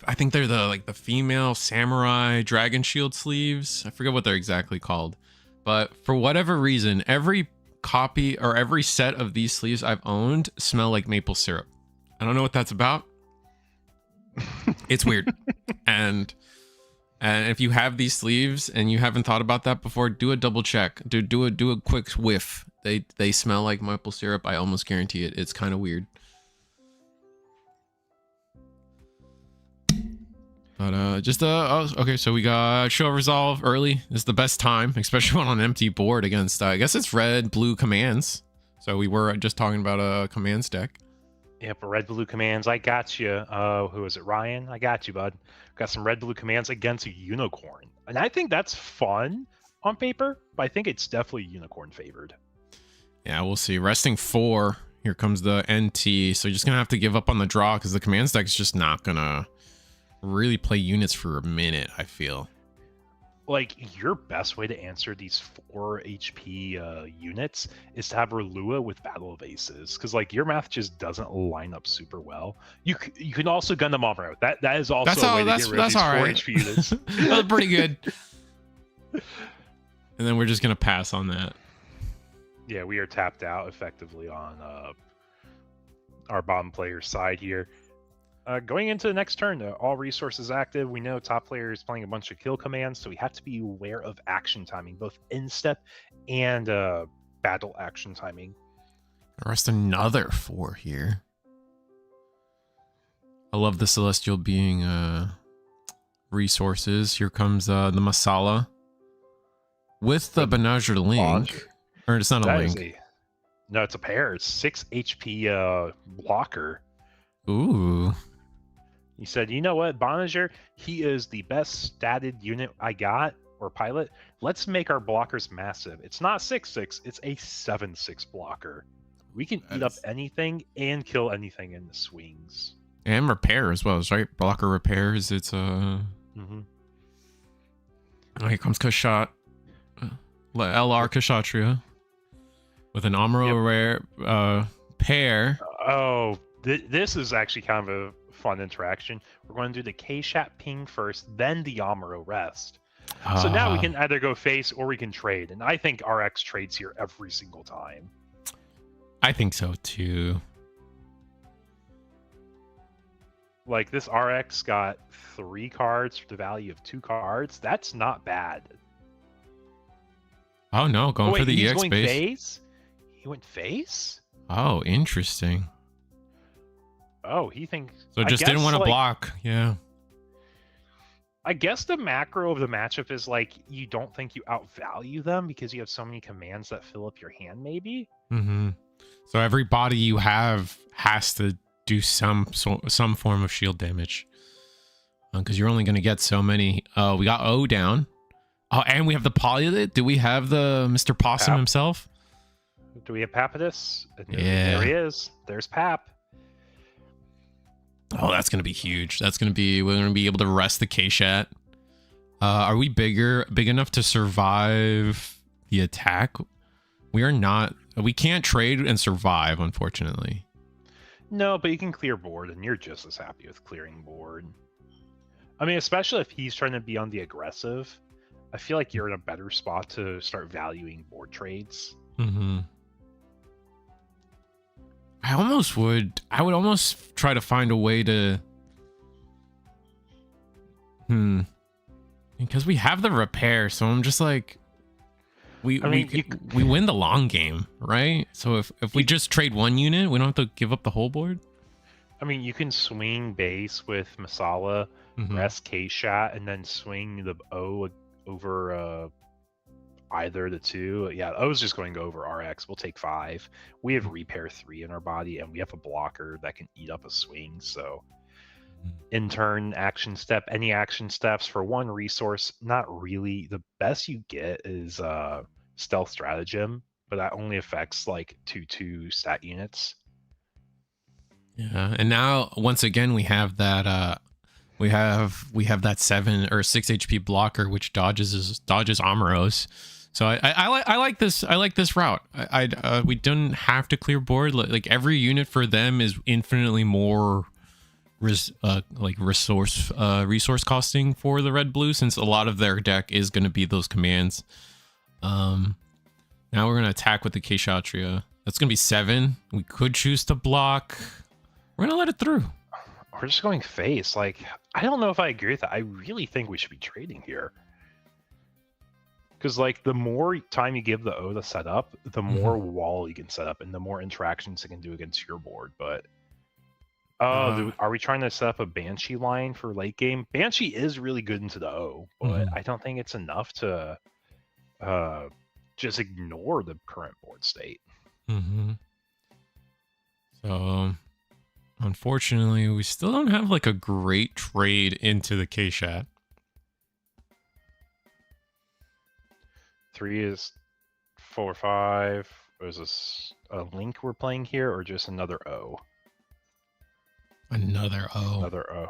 I think they're the female samurai dragon shield sleeves. I forget what they're exactly called, but for whatever reason, every copy or every set of these sleeves I've owned smell like maple syrup. I don't know what that's about. It's weird. and if you have these sleeves and you haven't thought about that before, do a double check. Do a quick whiff. They smell like maple syrup. I almost guarantee it. It's kind of weird. But okay, so we got show resolve early. This is the best time, especially on an empty board against I guess it's red blue commands. So we were just talking about a commands deck. Yep, red blue commands. I got you. Who is it, Ryan? I got you, bud. Got some red blue commands against a unicorn, and I think that's fun on paper, but I think it's definitely unicorn favored. Yeah, we'll see. Resting 4. Here comes the NT. So you're just gonna have to give up on the draw because the commands deck is just not gonna really play units for a minute, I feel. Like, your best way to answer these 4 HP units is to have Rulua with Battle of Aces, because like your math just doesn't line up super well. You can also Gundam Amuro. That is also a way to get rid of these 4 HP units. That's pretty good. And then we're just gonna pass on that. Yeah, we are tapped out effectively on our bottom player's side here. Going into the next turn, all resources active. We know top player is playing a bunch of kill commands, so we have to be aware of action timing, both in-step and battle action timing. Rest another 4 here. I love the Celestial Being resources. Here comes the Masala with the Benager Link. Or it's not a link. No, it's a pair. It's 6 HP blocker. Ooh. He said, you know what, Bonager, he is the best statted unit I got, or pilot. Let's make our blockers massive. It's not 6/6, it's a 7/6 blocker. We can eat up anything and kill anything in the swings. And repair as well, right? Blocker repairs, it's Oh, here comes Kashat. LR Kshatriya. With an Amuro rare pair. Oh, this is actually kind of a fun interaction. We're going to do the K-Shat ping first, then the Amuro rest. So now we can either go face or we can trade. And I think RX trades here every single time. I think so too. Like, this RX got 3 cards for the value of 2 cards. That's not bad. Oh no, going for the EX base. Face? He went face? Oh, interesting. Oh, he thinks... So just didn't want to block, yeah. I guess the macro of the matchup is, like, you don't think you outvalue them because you have so many commands that fill up your hand, maybe? So every body you have has to do some form of shield damage. Because you're only going to get so many. Oh, we got O down. Oh, and we have the Polylit. Do we have the Mr. Possum himself? Do we have Papadus? Yeah. There he is. There's Pap. Oh, that's going to be huge. We're going to be able to rest the K-Shat. Are we big enough to survive the attack? We can't trade and survive, unfortunately. No, but you can clear board, and you're just as happy with clearing board. I mean, especially if he's trying to be on the aggressive, I feel like you're in a better spot to start valuing board trades. I would almost try to find a way to... Because we have the repair, so I'm just like... we I mean, we win the long game, right? So if we just trade one unit, we don't have to give up the whole board. I mean, you can swing base with Masala, rest K-Shot, and then swing the O over either of the two. Yeah, O's just going to go over RX. We'll take 5. We have repair 3 in our body, and we have a blocker that can eat up a swing. So, in turn, action step, any action steps for 1 resource, not really. The best you get is stealth stratagem, but that only affects like 2/2 stat units. Yeah, and now once again we have that we have that 7 or 6 HP blocker which dodges Amuros. So I like this route. We don't have to clear board. Like every unit for them is infinitely more resource costing for the red blue, since a lot of their deck is going to be those commands. Now we're going to attack with the Kshatriya. That's going to be 7. We could choose to block. We're going to let it through. We're just going face. Like, I don't know if I agree with that. I really think we should be trading here. Because, like, the more time you give the O to set up, the more wall you can set up and the more interactions it can do against your board. But, are we trying to set up a Banshee line for late game? Banshee is really good into the O, but I don't think it's enough to just ignore the current board state. So, unfortunately, we still don't have like a great trade into the K-Shat. 3 is 4, 5. Is this a Link we're playing here, or just another O? Another O. Another O.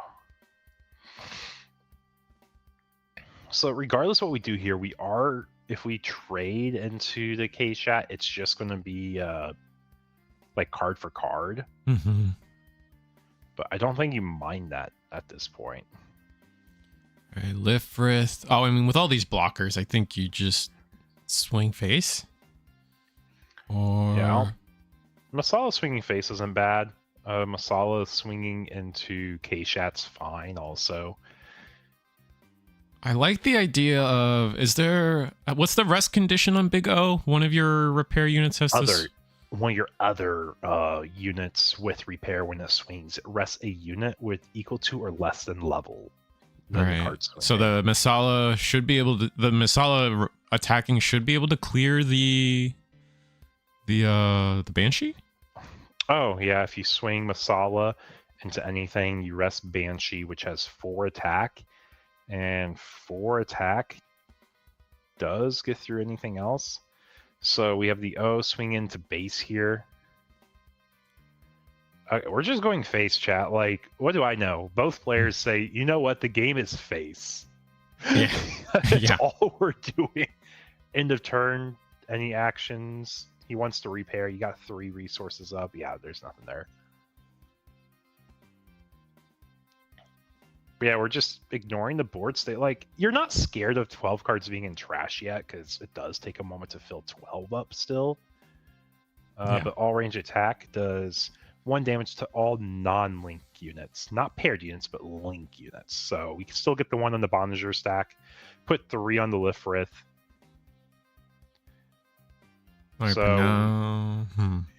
So regardless what we do here, if we trade into the K-Shat, it's just going to be like card for card. But I don't think you mind that at this point. All right, Lifrith. Oh, I mean, with all these blockers, I think you just swing face. Or yeah, Masala swinging face isn't bad. Masala swinging into K-Shat's fine also. I like the idea of, what's the rest condition on Big O? One of your repair units has one of your other units with repair when it swings. It rests a unit with equal to or less than level. Right. So the Masala should be able to, the Masala attacking should be able to clear the Banshee? Oh, yeah, if you swing Masala into anything, you rest Banshee, which has 4 attack. And 4 attack does get through anything else. So we have the O swing into base here. We're just going face, chat. Like, what do I know? Both players say, you know what? The game is face. Yeah. That's all we're doing. End of turn, any actions. He wants to repair. You got 3 resources up. Yeah, there's nothing there. But yeah, we're just ignoring the board state. Like, you're not scared of 12 cards being in trash yet, because it does take a moment to fill 12 up still. But all range attack does 1 damage to all non-link units. Not paired units, but link units. So we can still get the 1 on the Bondager stack. Put 3 on the Lifrith. Right, so,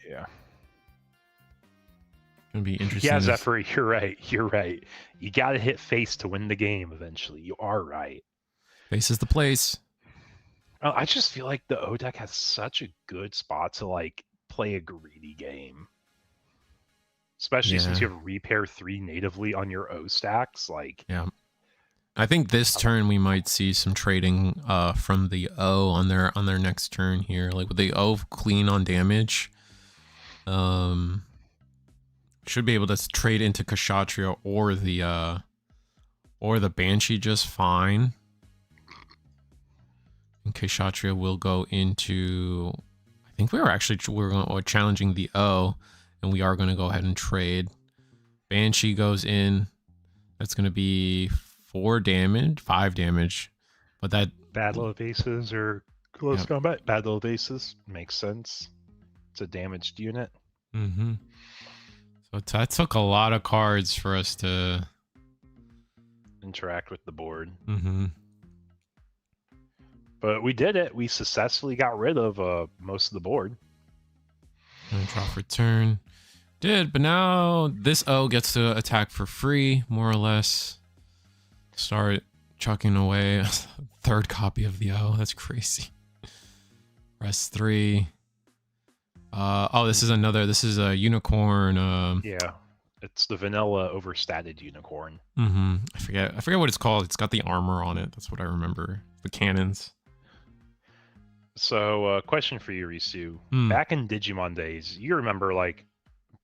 yeah. It'll be interesting. Yeah, Zephyr, you're right. You got to hit face to win the game eventually. You are right. Face is the place. I just feel like the O deck has such a good spot to like play a greedy game. Especially since you have repair 3 natively on your O stacks. Like, yeah. I think this turn we might see some trading from the O on their next turn here. Like with the O clean on damage. Should be able to trade into Kshatriya or the Banshee just fine. And Kshatriya will go into, I think we're challenging the O, and we are going to go ahead and trade. Banshee goes in. That's going to be 5 damage. But that Battle of Aces or close combat. Battle of Aces makes sense. It's a damaged unit. So that took a lot of cards for us to interact with the board. But we did it. We successfully got rid of most of the board. And draw for turn. Did, but now this O gets to attack for free, more or less. Start chucking away a third copy of the O. That's crazy. Rest 3. Oh, this is a unicorn. Yeah, it's the vanilla overstated unicorn. I forget what it's called. It's got the armor on it. That's what I remember. The cannons. So, question for you, Risu. Back in Digimon days, you remember like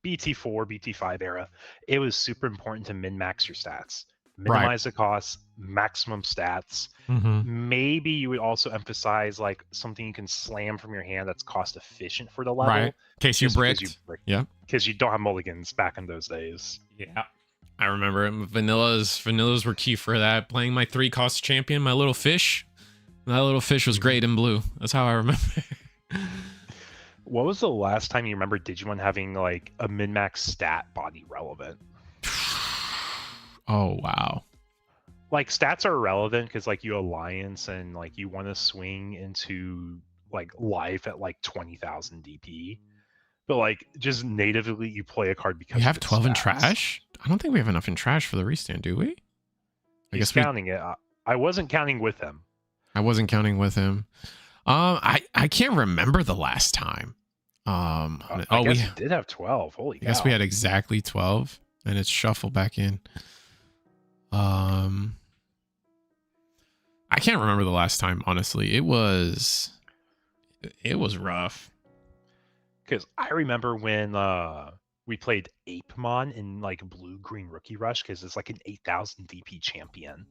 BT4, BT5 era, it was super important to min-max your stats. Minimize the costs, maximum stats. Maybe you would also emphasize like something you can slam from your hand that's cost efficient for the level. Right. In case you bricked. Yeah. Because you don't have mulligans back in those days. Yeah. I remember vanillas were key for that. Playing my 3-cost champion, my little fish. That little fish was great in blue. That's how I remember. What was the last time you remember Digimon having like a min-max stat body relevant? Oh, wow. Like stats are relevant because like you alliance and like you want to swing into like life at like 20,000 DP. But like just natively you play a card because we have 12 in trash? I don't think we have enough in trash for the restand, do we? He's counting it. I wasn't counting with him. I wasn't counting with him. I can't remember the last time. I guess we did have 12. Holy cow. I guess we had exactly 12, and it's shuffled back in. I can't remember the last time, honestly. It was rough. Because I remember when we played Apemon in like blue-green rookie rush because it's like an 8,000 DP champion.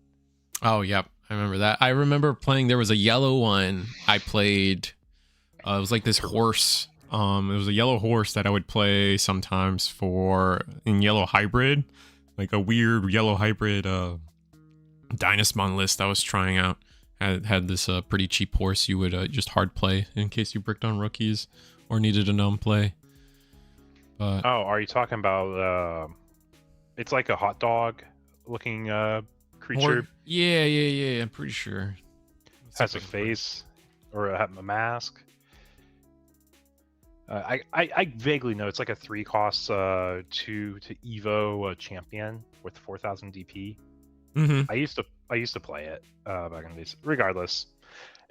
Oh, yep. I remember that. I remember playing, there was a yellow one I played. It was like this horse. It was a yellow horse that I would play sometimes in yellow hybrid. Like a weird yellow hybrid Dynasmon list I was trying out. Had this pretty cheap horse you would just hard play in case you bricked on rookies or needed a numb play. But, are you talking about it's like a hot dog looking creature? Yeah, I'm pretty sure. Has a face or a mask. I vaguely know it's like a 3-cost 2 to Evo champion with 4,000 DP. I used to play it back in the days. Regardless,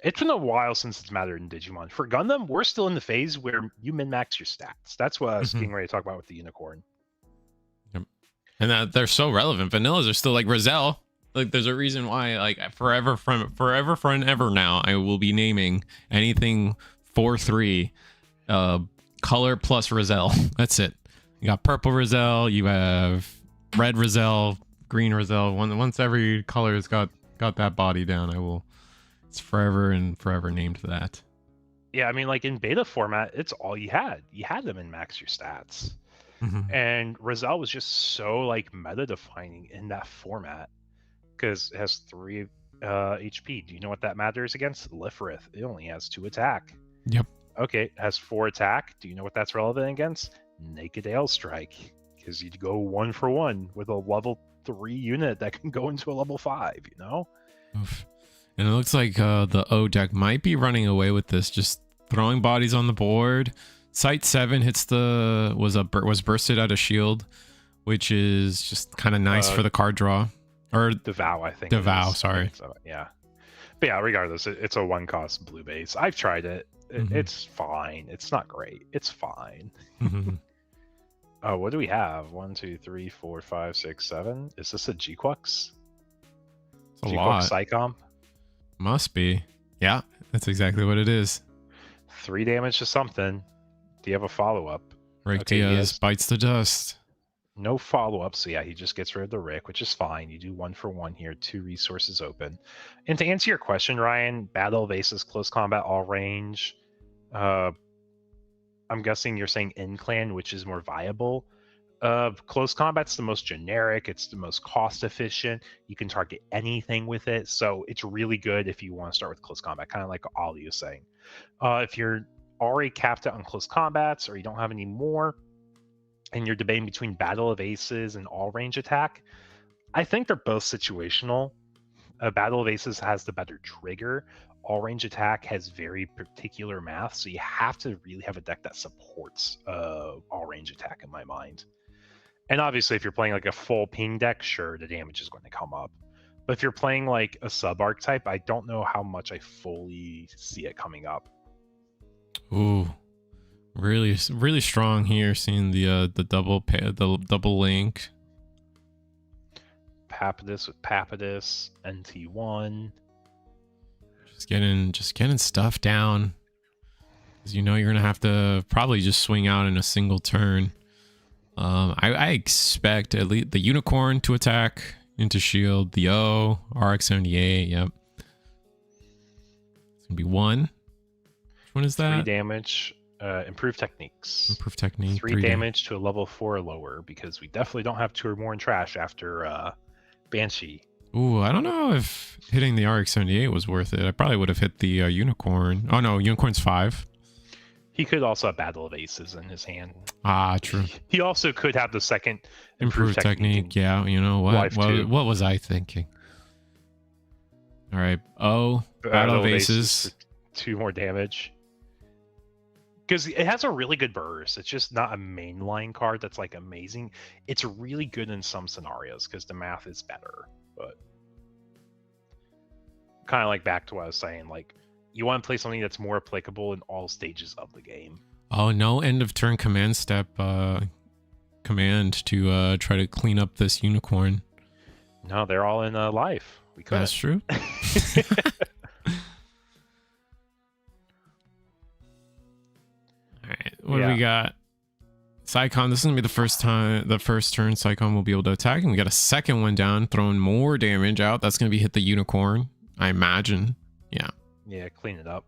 it's been a while since it's mattered in Digimon. For Gundam, we're still in the phase where you min-max your stats. That's what I was getting ready to talk about with the unicorn. Yep. And they're so relevant. Vanillas are still like Roselle. Like there's a reason why, like forever and ever now, I will be naming anything 4/3 color plus Roselle. That's it. You got purple Roselle, you have red Roselle, green Roselle. Once every color has got that body down, it's forever and forever named that. Yeah, I mean, like in beta format, it's all you had. You had them in max your stats. And Roselle was just so like meta defining in that format because it has 3 HP. Do you know what that matters against? Lifrith. It only has 2 attack. Yep. Okay, it has 4 attack. Do you know what that's relevant against? Naked Ale Strike. Because you'd go 1 for 1 with a level 3 unit that can go into a level 5, you know? Oof. And it looks like the O deck might be running away with this, just throwing bodies on the board. Sight 7 was bursted out of shield, which is just kind of nice for the card draw. Or Devow, I think. Devow, sorry. So, yeah. But yeah, regardless, it's a 1-cost blue base. I've tried it. It's fine. It's not great. It's fine. Oh, what do we have? 1, 2, 3, 4, 5, 6, 7. Is this a G-Quux? A lot. Psychomp? Must be. Yeah, that's exactly what it is. 3 damage to something. Do you have a follow-up? Rick Diaz bites the dust. No follow-up, so yeah, he just gets rid of the Rick, which is fine. You do 1 for 1 here, 2 resources open. And to answer your question, Ryan, Battle of Aces, Close Combat, All Range. I'm guessing you're saying in-clan, which is more viable. Close Combat's the most generic. It's the most cost-efficient. You can target anything with it, so it's really good if you want to start with Close Combat, kind of like Ollie was saying. If you're already capped out on Close Combats or you don't have any more, and you're debating between Battle of Aces and All Range Attack, I think they're both situational. Battle of Aces has the better trigger. all range attack has very particular math, so you have to really have a deck that supports all range attack in my mind. And obviously, if you're playing like a full ping deck, sure, the damage is going to come up. But if you're playing like a sub archetype, I don't know how much I fully see it coming up. Ooh, really strong here. Seeing the double link. Papidus with Papidus, NT1. Just getting stuff down. Because you know you're gonna have to probably just swing out in a single turn. I expect at least the unicorn to attack into shield, the O, RX-78, yep. It's gonna be 1. Which one is that? 3 damage, improved techniques. Improved technique. 3 damage to a level 4 or lower, because we definitely don't have 2 or more in trash after Banshee. Ooh, I don't know if hitting the RX-78 was worth it. I probably would have hit the unicorn. Oh no, unicorn's 5. He could also have Battle of Aces in his hand. Ah, true. He also could have the second improved technique. Yeah, you know what? What was I thinking? All right. Oh, Battle of Aces. 2 more damage. Because it has a really good burst. It's just not a mainline card that's like amazing. It's really good in some scenarios because the math is better. But kind of like back to what I was saying, like you want to play something that's more applicable in all stages of the game. Oh, no end of turn command step command to try to clean up this unicorn. No, they're all in life. We could. That's true. All right, what do we got? Psycon, this is gonna be the first turn Psycon will be able to attack, and we got a second one down, throwing more damage out. That's gonna be hit the unicorn, I imagine. Yeah. Yeah, clean it up.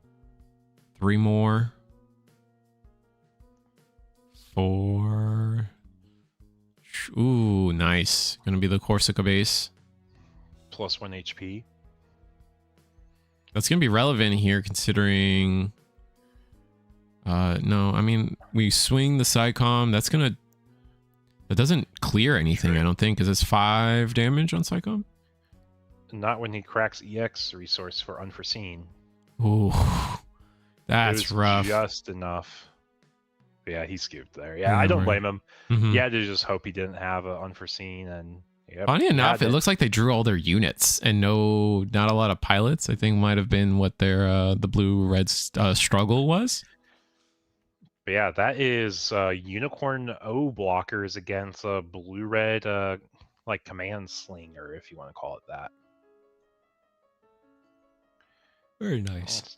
3 more. 4. Ooh, nice. Gonna be the Corsica base. Plus 1 HP. That's gonna be relevant here, considering. No, I mean, we swing the Psycom. That doesn't clear anything, I don't think, because it's 5 damage on Psycom. Not when he cracks EX resource for unforeseen. Ooh, that's rough. Just enough. But yeah, he scooped there. Yeah, I don't blame him. Mm-hmm. He had to just hope he didn't have an unforeseen. And funny enough, it looks like they drew all their units and not a lot of pilots. I think might have been what their the blue-red struggle was. But yeah, that is Unicorn O blockers against a blue-red like command slinger, if you want to call it that. Very nice.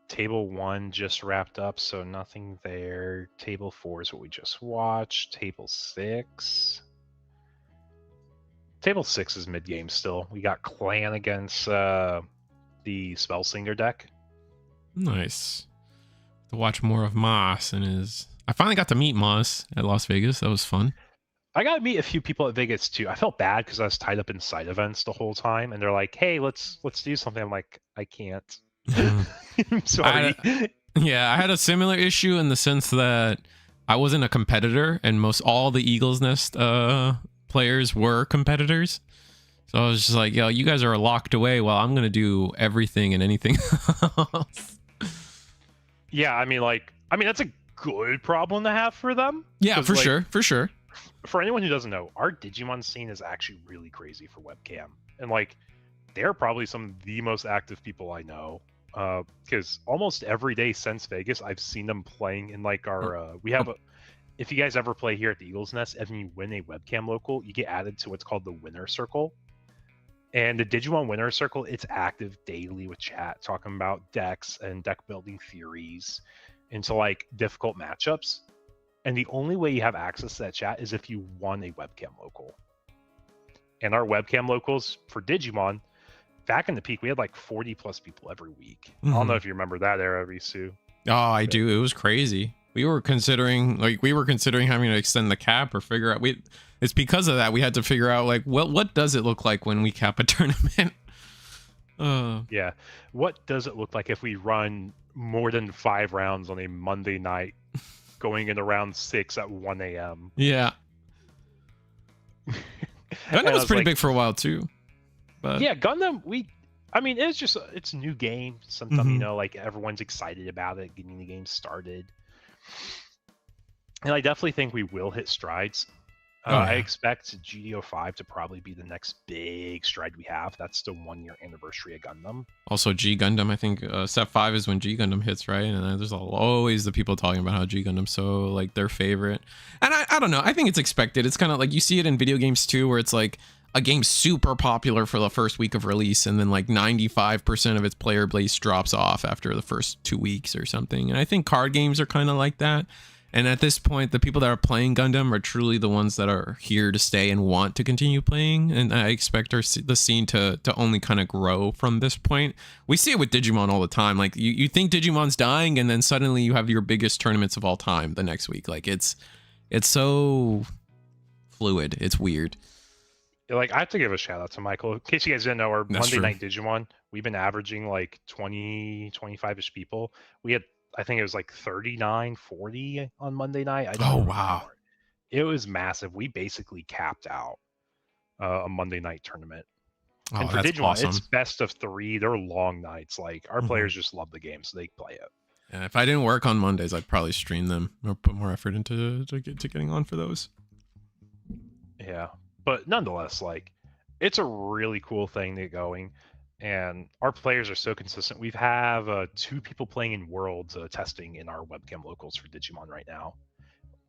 Table 1 just wrapped up, so nothing there. Table 4 is what we just watched. Table 6. Table 6 is mid-game still. We got Clan against the Spellslinger deck. Nice. To watch more of Moss and his... I finally got to meet Moss at Las Vegas. That was fun. I got to meet a few people at Vegas too. I felt bad because I was tied up in side events the whole time, and they're like, "Hey, let's do something." I'm like, "I can't." I'm sorry. I had a similar issue in the sense that I wasn't a competitor, and all the Eagles Nest players were competitors. So I was just like, "Yo, you guys are locked away. Well, I'm gonna do everything and anything else." Yeah, I mean, that's a good problem to have for them. Yeah, for sure. For anyone who doesn't know, our Digimon scene is actually really crazy for webcam, and like they're probably some of the most active people I know, because almost every day since Vegas I've seen them playing in like our we have if you guys ever play here at the Eagles Nest, if you win a webcam local, you get added to what's called the winner circle. And the Digimon winner circle, it's active daily with chat talking about decks and deck building theories into like difficult matchups. And the only way you have access to that chat is if you won a webcam local. And our webcam locals for Digimon, back in the peak, we had like 40 plus people every week. I don't know if you remember that era, Risu. Oh, I do. It was crazy. We were considering having to extend the cap or figure out. It's because of that we had to figure out like what does it look like when we cap a tournament. Yeah, what does it look like if we run more than 5 rounds on a Monday night? Going into round 6 at 1 a.m. Yeah. Gundam was pretty big for a while too. But yeah, Gundam, I mean, it's a new game. Sometimes Mhm. like everyone's excited about it, getting the game started, and I definitely think we will hit strides. Oh I yeah. expect GD05 to probably be the next big stride we have. That's the 1 year anniversary of Gundam. Also, G Gundam. I think Set 5 is when G Gundam hits, right? And there's always the people talking about how G Gundam's so like their favorite. And I don't know. I think it's expected. It's kind of like you see it in video games too, where it's like a game's super popular for the first week of release, and then like 95% of its player base drops off after the first 2 weeks or something. And I think card games are kind of like that. And at this point, the people that are playing Gundam are truly the ones that are here to stay and want to continue playing. And I expect the scene to only kind of grow from this point. We see it with Digimon all the time. Like you think Digimon's dying, and then suddenly you have your biggest tournaments of all time the next week. Like it's so fluid. It's weird. Like, I have to give a shout out to Michael. In case you guys didn't know, our That's Monday true. Night Digimon, we've been averaging like 20, 25-ish people. We had, I think it was like 39, 40 on Monday night. I don't Oh remember wow. anymore. It was massive. We basically capped out a Monday night tournament. Oh, And for that's Digimon, it's awesome. best of 3. They're long nights. Like, our Mhm. players just love the game, so they play it. Yeah, if I didn't work on Mondays, I'd probably stream them or put more effort into getting on for those. Yeah. But nonetheless, like, it's a really cool thing to get going. And our players are so consistent. We have 2 people playing in Worlds testing in our webcam locals for Digimon right now.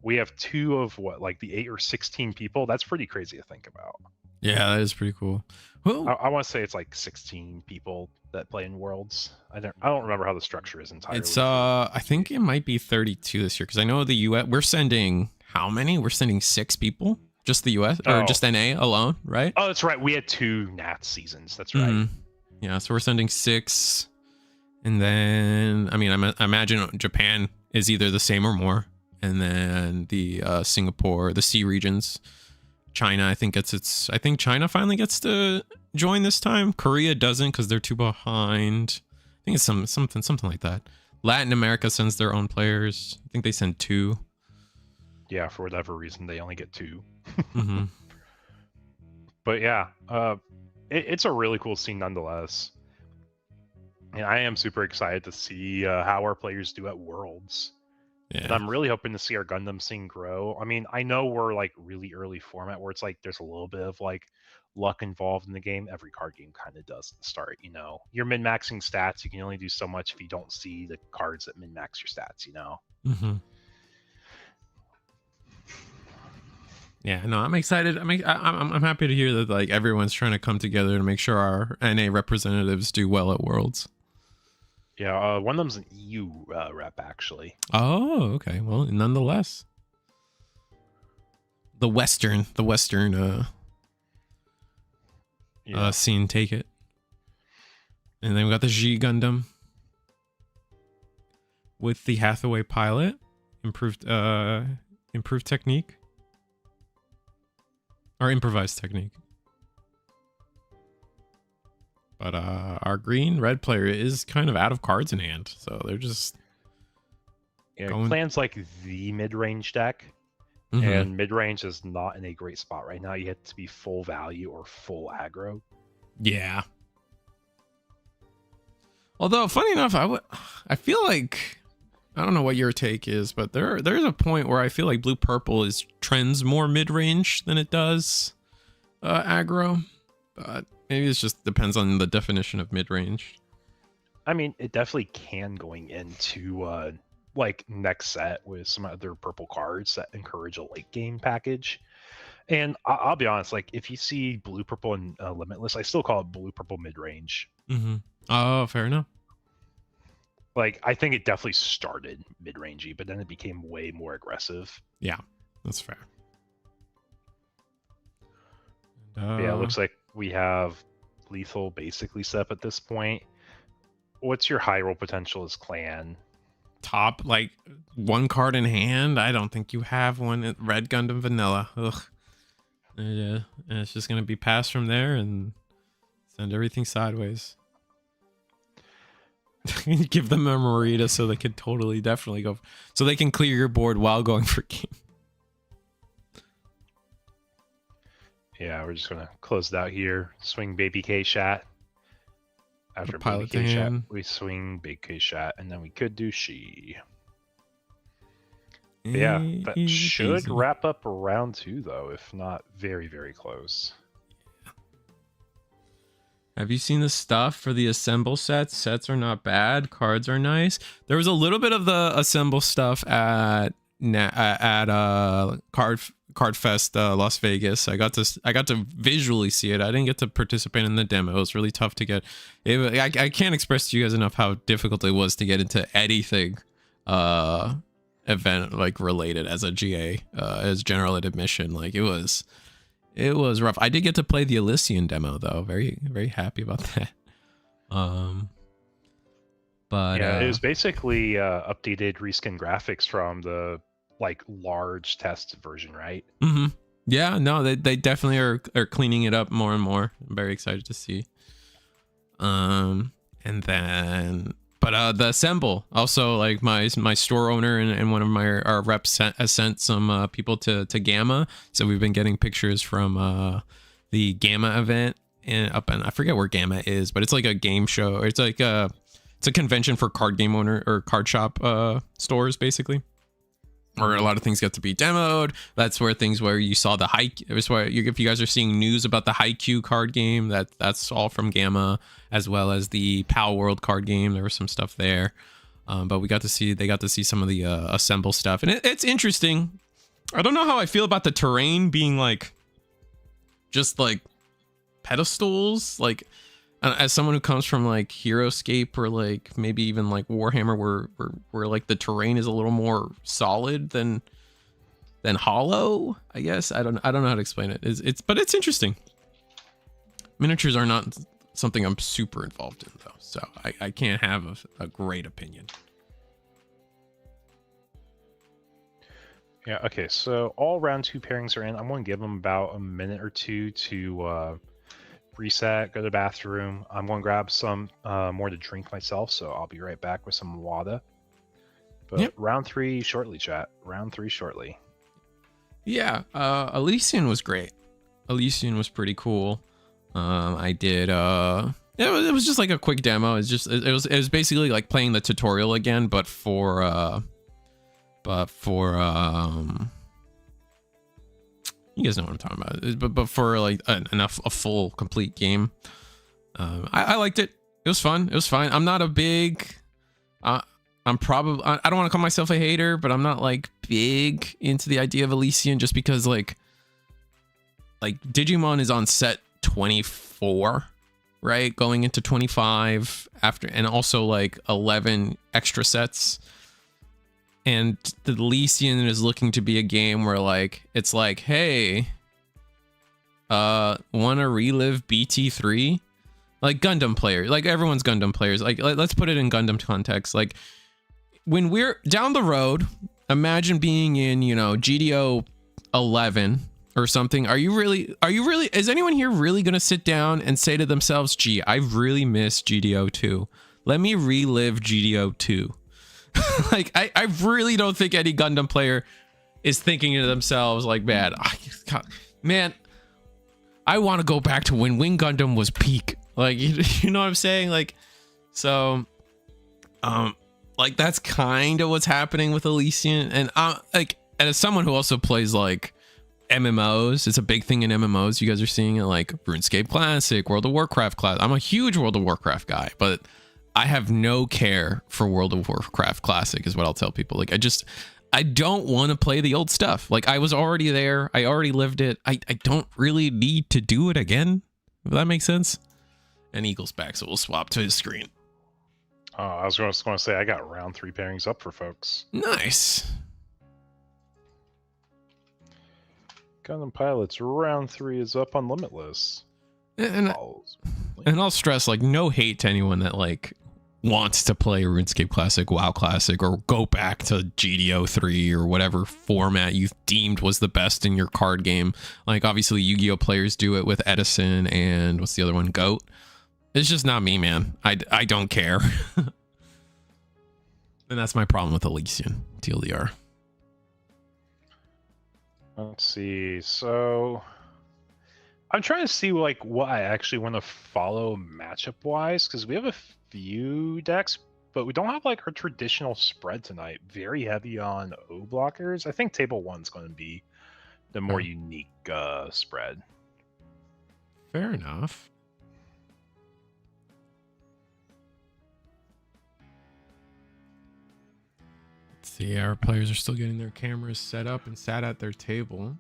We have 2 of like the 8 or 16 people. That's pretty crazy to think about. Yeah, that is pretty cool. Well, I want to say it's like 16 people that play in Worlds. I don't remember how the structure is entirely. it's I think it might be 32 this year because I know the US we're sending how many? We're sending 6 people. Just the US or just NA alone, right? Oh, that's right. We had 2 Nats seasons. That's right. Mm-hmm. Yeah, so we're sending 6. And then I mean I imagine Japan is either the same or more. And then the Singapore, the C regions. China, I think I think China finally gets to join this time. Korea doesn't because they're too behind. I think it's something like that. Latin America sends their own players. I think they send 2. Yeah, for whatever reason, they only get 2. Mm-hmm. But yeah, it's a really cool scene nonetheless. And I am super excited to see how our players do at Worlds. Yeah. And I'm really hoping to see our Gundam scene grow. I mean, I know we're like really early format where it's like there's a little bit of like luck involved in the game. Every card game kind of does at the start, You're min-maxing stats. You can only do so much if you don't see the cards that min-max your stats, Mm-hmm. Yeah, no, I'm excited. I'm happy to hear that like everyone's trying to come together to make sure our NA representatives do well at Worlds. Yeah, one of them's an EU rep actually. Oh, okay. Well, nonetheless, the Western scene take it, and then we got the G Gundam with the Hathaway pilot, improved technique. Or improvised technique. But our red player is kind of out of cards in hand, so they're just Clan's like the mid-range deck, and mid-range is not in a great spot right now. You have to be full value or full aggro. Yeah. Although, funny enough, I feel like I don't know what your take is, but there's a point where I feel like blue purple trends more mid-range than it does aggro. But maybe it just depends on the definition of mid-range. I mean, it definitely can going into like next set with some other purple cards that encourage a late game package. And I'll be honest, like if you see blue purple and Limitless, I still call it blue purple mid-range. Mm-hmm. Oh, fair enough. Like, I think it definitely started mid-rangey, but then it became way more aggressive. Yeah, that's fair. Yeah, it looks like we have lethal basically set up at this point. What's your high roll potential as Clan? Top, like, 1 card in hand? I don't think you have one. Red Gundam Vanilla. Ugh. Yeah, and it's just going to be passed from there and send everything sideways. Give them a Marita so they could definitely go. So they can clear your board while going for game. Yeah, we're just going to close it out here. Swing Baby K Shat. After pilot baby to K-Shat, hand. we swing big K-Shat, and then we could do she. But yeah, that Easy should peasy. wrap up round 2, though, if not very, very close. Have you seen the stuff for the assemble sets? Sets are not bad. Cards are nice. There was a little bit of the assemble stuff at Card Fest Las Vegas. I got to visually see it. I didn't get to participate in the demo. It was really tough to get. I can't express to you guys enough how difficult it was to get into anything event like related as a GA as general admission. Like it was rough. I did get to play the Elysian demo though. Very, very happy about that. But yeah, it was basically updated reskin graphics from the like large test version, right? Mm-hmm. Yeah, no, they definitely are cleaning it up more and more. I'm very excited to see. And then the assemble also, like my store owner and one of our reps has sent some people to Gamma, so we've been getting pictures from the Gamma event and I forget where Gamma is, but it's like a game show. It's like it's a convention for card game owner or card shop stores basically, where a lot of things get to be demoed. That's where things where you saw the it was where if you guys are seeing news about the Haikyuu card game, that's all from Gamma, as well as the Pal World card game. There was some stuff there, but they got to see some of the assemble stuff, and it's interesting. I don't know how I feel about the terrain being like just like pedestals, like as someone who comes from like HeroScape or like maybe even like Warhammer, where like the terrain is a little more solid than hollow, I guess. I don't know how to explain it. But it's interesting. Miniatures are not something I'm super involved in though, so I can't have a great opinion. Yeah, okay, so all round 2 pairings are in. I'm going to give them about a minute or two to reset, go to the bathroom. I'm going to grab some more to drink myself, so I'll be right back with some water. But yep. Round 3 shortly, chat. Round 3 shortly. Yeah, Elysian was great. Elysian was pretty cool. I did it was just like a quick demo. It was basically like playing the tutorial again, but for you guys know what I'm talking about. But for like a full complete game. I liked it. It was fun. It was fine. I'm not a big I'm probably I don't want to call myself a hater, but I'm not like big into the idea of Elysian just because like Digimon is on set 24, right? Going into 25 after, and also like 11 extra sets. And the Elysian is looking to be a game where like it's like, hey, want to relive BT3? Like Gundam players, like everyone's Gundam players. Like let's put it in Gundam context. Like when we're down the road, imagine being in, GD03 or something. Are you really, is anyone here really going to sit down and say to themselves, gee, I really miss GD02. Let me relive GD02. Like, I really don't think any Gundam player is thinking to themselves like, man, I want to go back to when Wing Gundam was peak. Like, you know what I'm saying? Like, so, like that's kind of what's happening with Elysian. And like, and as someone who also plays like MMOs, it's a big thing in MMOs. You guys are seeing it like RuneScape Classic, World of Warcraft Classic. I'm a huge World of Warcraft guy, but I have no care for World of Warcraft Classic is what I'll tell people. Like I don't want to play the old stuff. Like I was already there. I already lived it. I don't really need to do it again. If that makes sense. And Eagle's back, so we'll swap to his screen. I was just going to say I got round 3 pairings up for folks. Nice. Gundam Pilots round 3 is up on Limitless. And I'll stress, like, no hate to anyone that like wants to play RuneScape Classic, WoW Classic, or go back to GD03 or whatever format you deemed was the best in your card game. Like, obviously, Yu-Gi-Oh players do it with Edison and what's the other one? GOAT. It's just not me, man. I don't care. And that's my problem with Elysian, TLDR. Let's see. So I'm trying to see like what I actually want to follow matchup wise, because we have a few decks, but we don't have like our traditional spread tonight. Very heavy on O blockers. I think table one's going to be the more unique spread. Fair enough. Let's see, our players are still getting their cameras set up and sat at their table.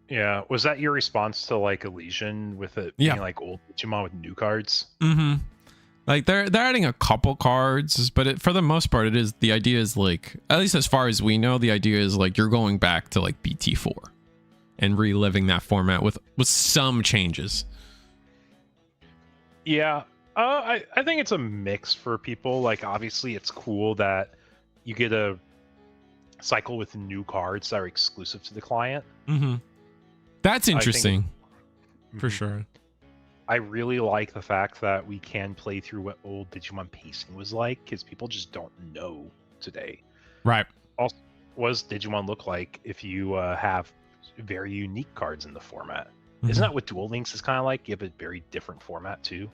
Yeah, was that your response to like Elysian with it being like old Digimon with new cards? Mm-hmm. Like they're adding a couple cards, but for the most part, the idea is like, at least as far as we know, the idea is like you're going back to like BT4 and reliving that format with some changes. Yeah, I think it's a mix for people. Like obviously, it's cool that you get a cycle with new cards that are exclusive to the client. Mm-hmm. That's interesting, for sure. I really like the fact that we can play through what old Digimon pacing was like, because people just don't know today. Right. Also, what does Digimon look like if you have very unique cards in the format? Mm-hmm. Isn't that what Duel Links is kind of like? You have a very different format too.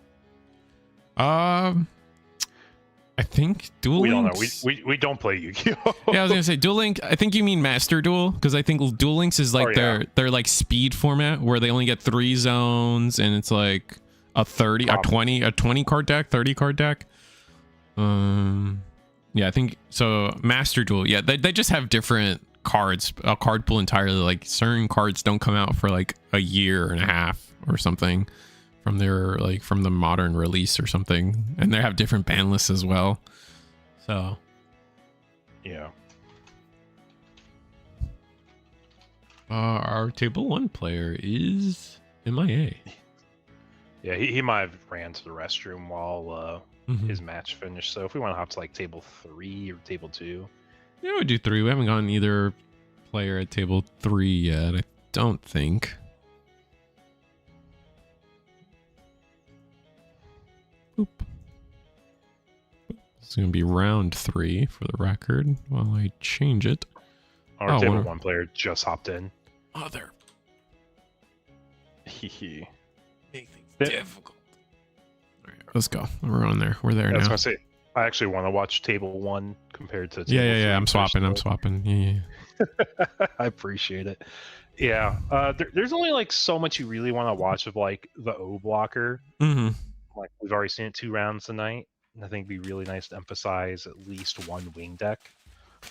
I think Duel Links... We don't play Yu-Gi-Oh! Yeah, I was gonna say Duel Link. I think you mean Master Duel, because I think Duel Links is like their like speed format where they only get 3 zones and it's like a 20 card deck, 30 card deck. Yeah, I think so. Master Duel. Yeah, they just have different cards, a card pool entirely. Like certain cards don't come out for like a year and a half or something from their from the modern release or something, and they have different ban lists as well. So yeah, our table 1 player is MIA. Yeah, he might have ran to the restroom while his match finished. So if we want to hop to like table 3 or table 2, yeah, we do 3. We haven't gotten either player at table 3 yet, I don't think. Boop. It's going to be round 3 for the record while I change it. Our table 1 player just hopped in. Mother. Make things difficult. All right, let's go. We're on there. We're there now. I was going to say, I actually want to watch table 1 compared to table 3. Yeah. I'm swapping. Yeah. I appreciate it. Yeah. There's only like so much you really want to watch of like the O blocker. Mm-hmm. Like we've already seen it 2 rounds tonight. I think it'd be really nice to emphasize at least 1 wing deck.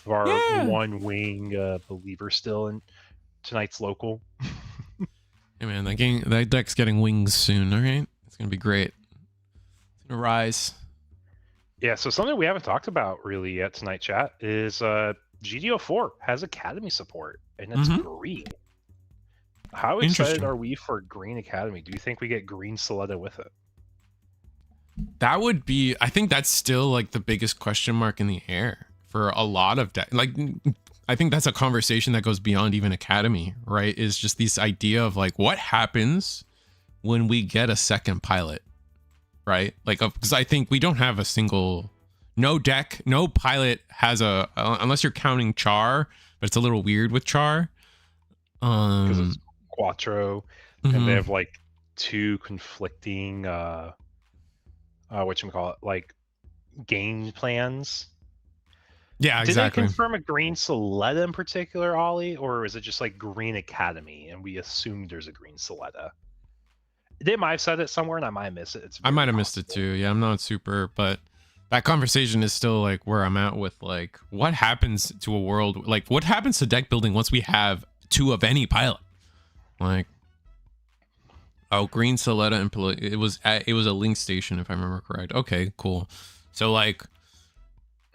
Of our 1 wing believer still in tonight's local. Hey man, that deck's getting wings soon. All right, it's gonna be great. It's gonna rise. Yeah. So something we haven't talked about really yet tonight, chat, is GD04 has Academy support, and it's green. How excited are we for Green Academy? Do you think we get Green Soletta with it? That would be, I think that's still like the biggest question mark in the air for a lot of like, I think that's a conversation that goes beyond even Academy, right? Is just this idea of like, what happens when we get a second pilot, right? Like, because I think we don't have a single, no pilot has unless you're counting Char, but it's a little weird with Char. Because it's Quattro, and they have like 2 conflicting, whatchamacallit, like game plans. Yeah, exactly. Did they confirm a Green Soletta in particular, Ollie, or is it just like Green Academy and we assume there's a Green Soletta? They might have said it somewhere and I might have missed it. I might have missed it too. Yeah, I'm not super, but that conversation is still like where I'm at with like what happens to a world, like what happens to deck building once we have 2 of any pilot? Like, oh, Green Soletta and it was a link station if I remember correct. Okay, cool. So like,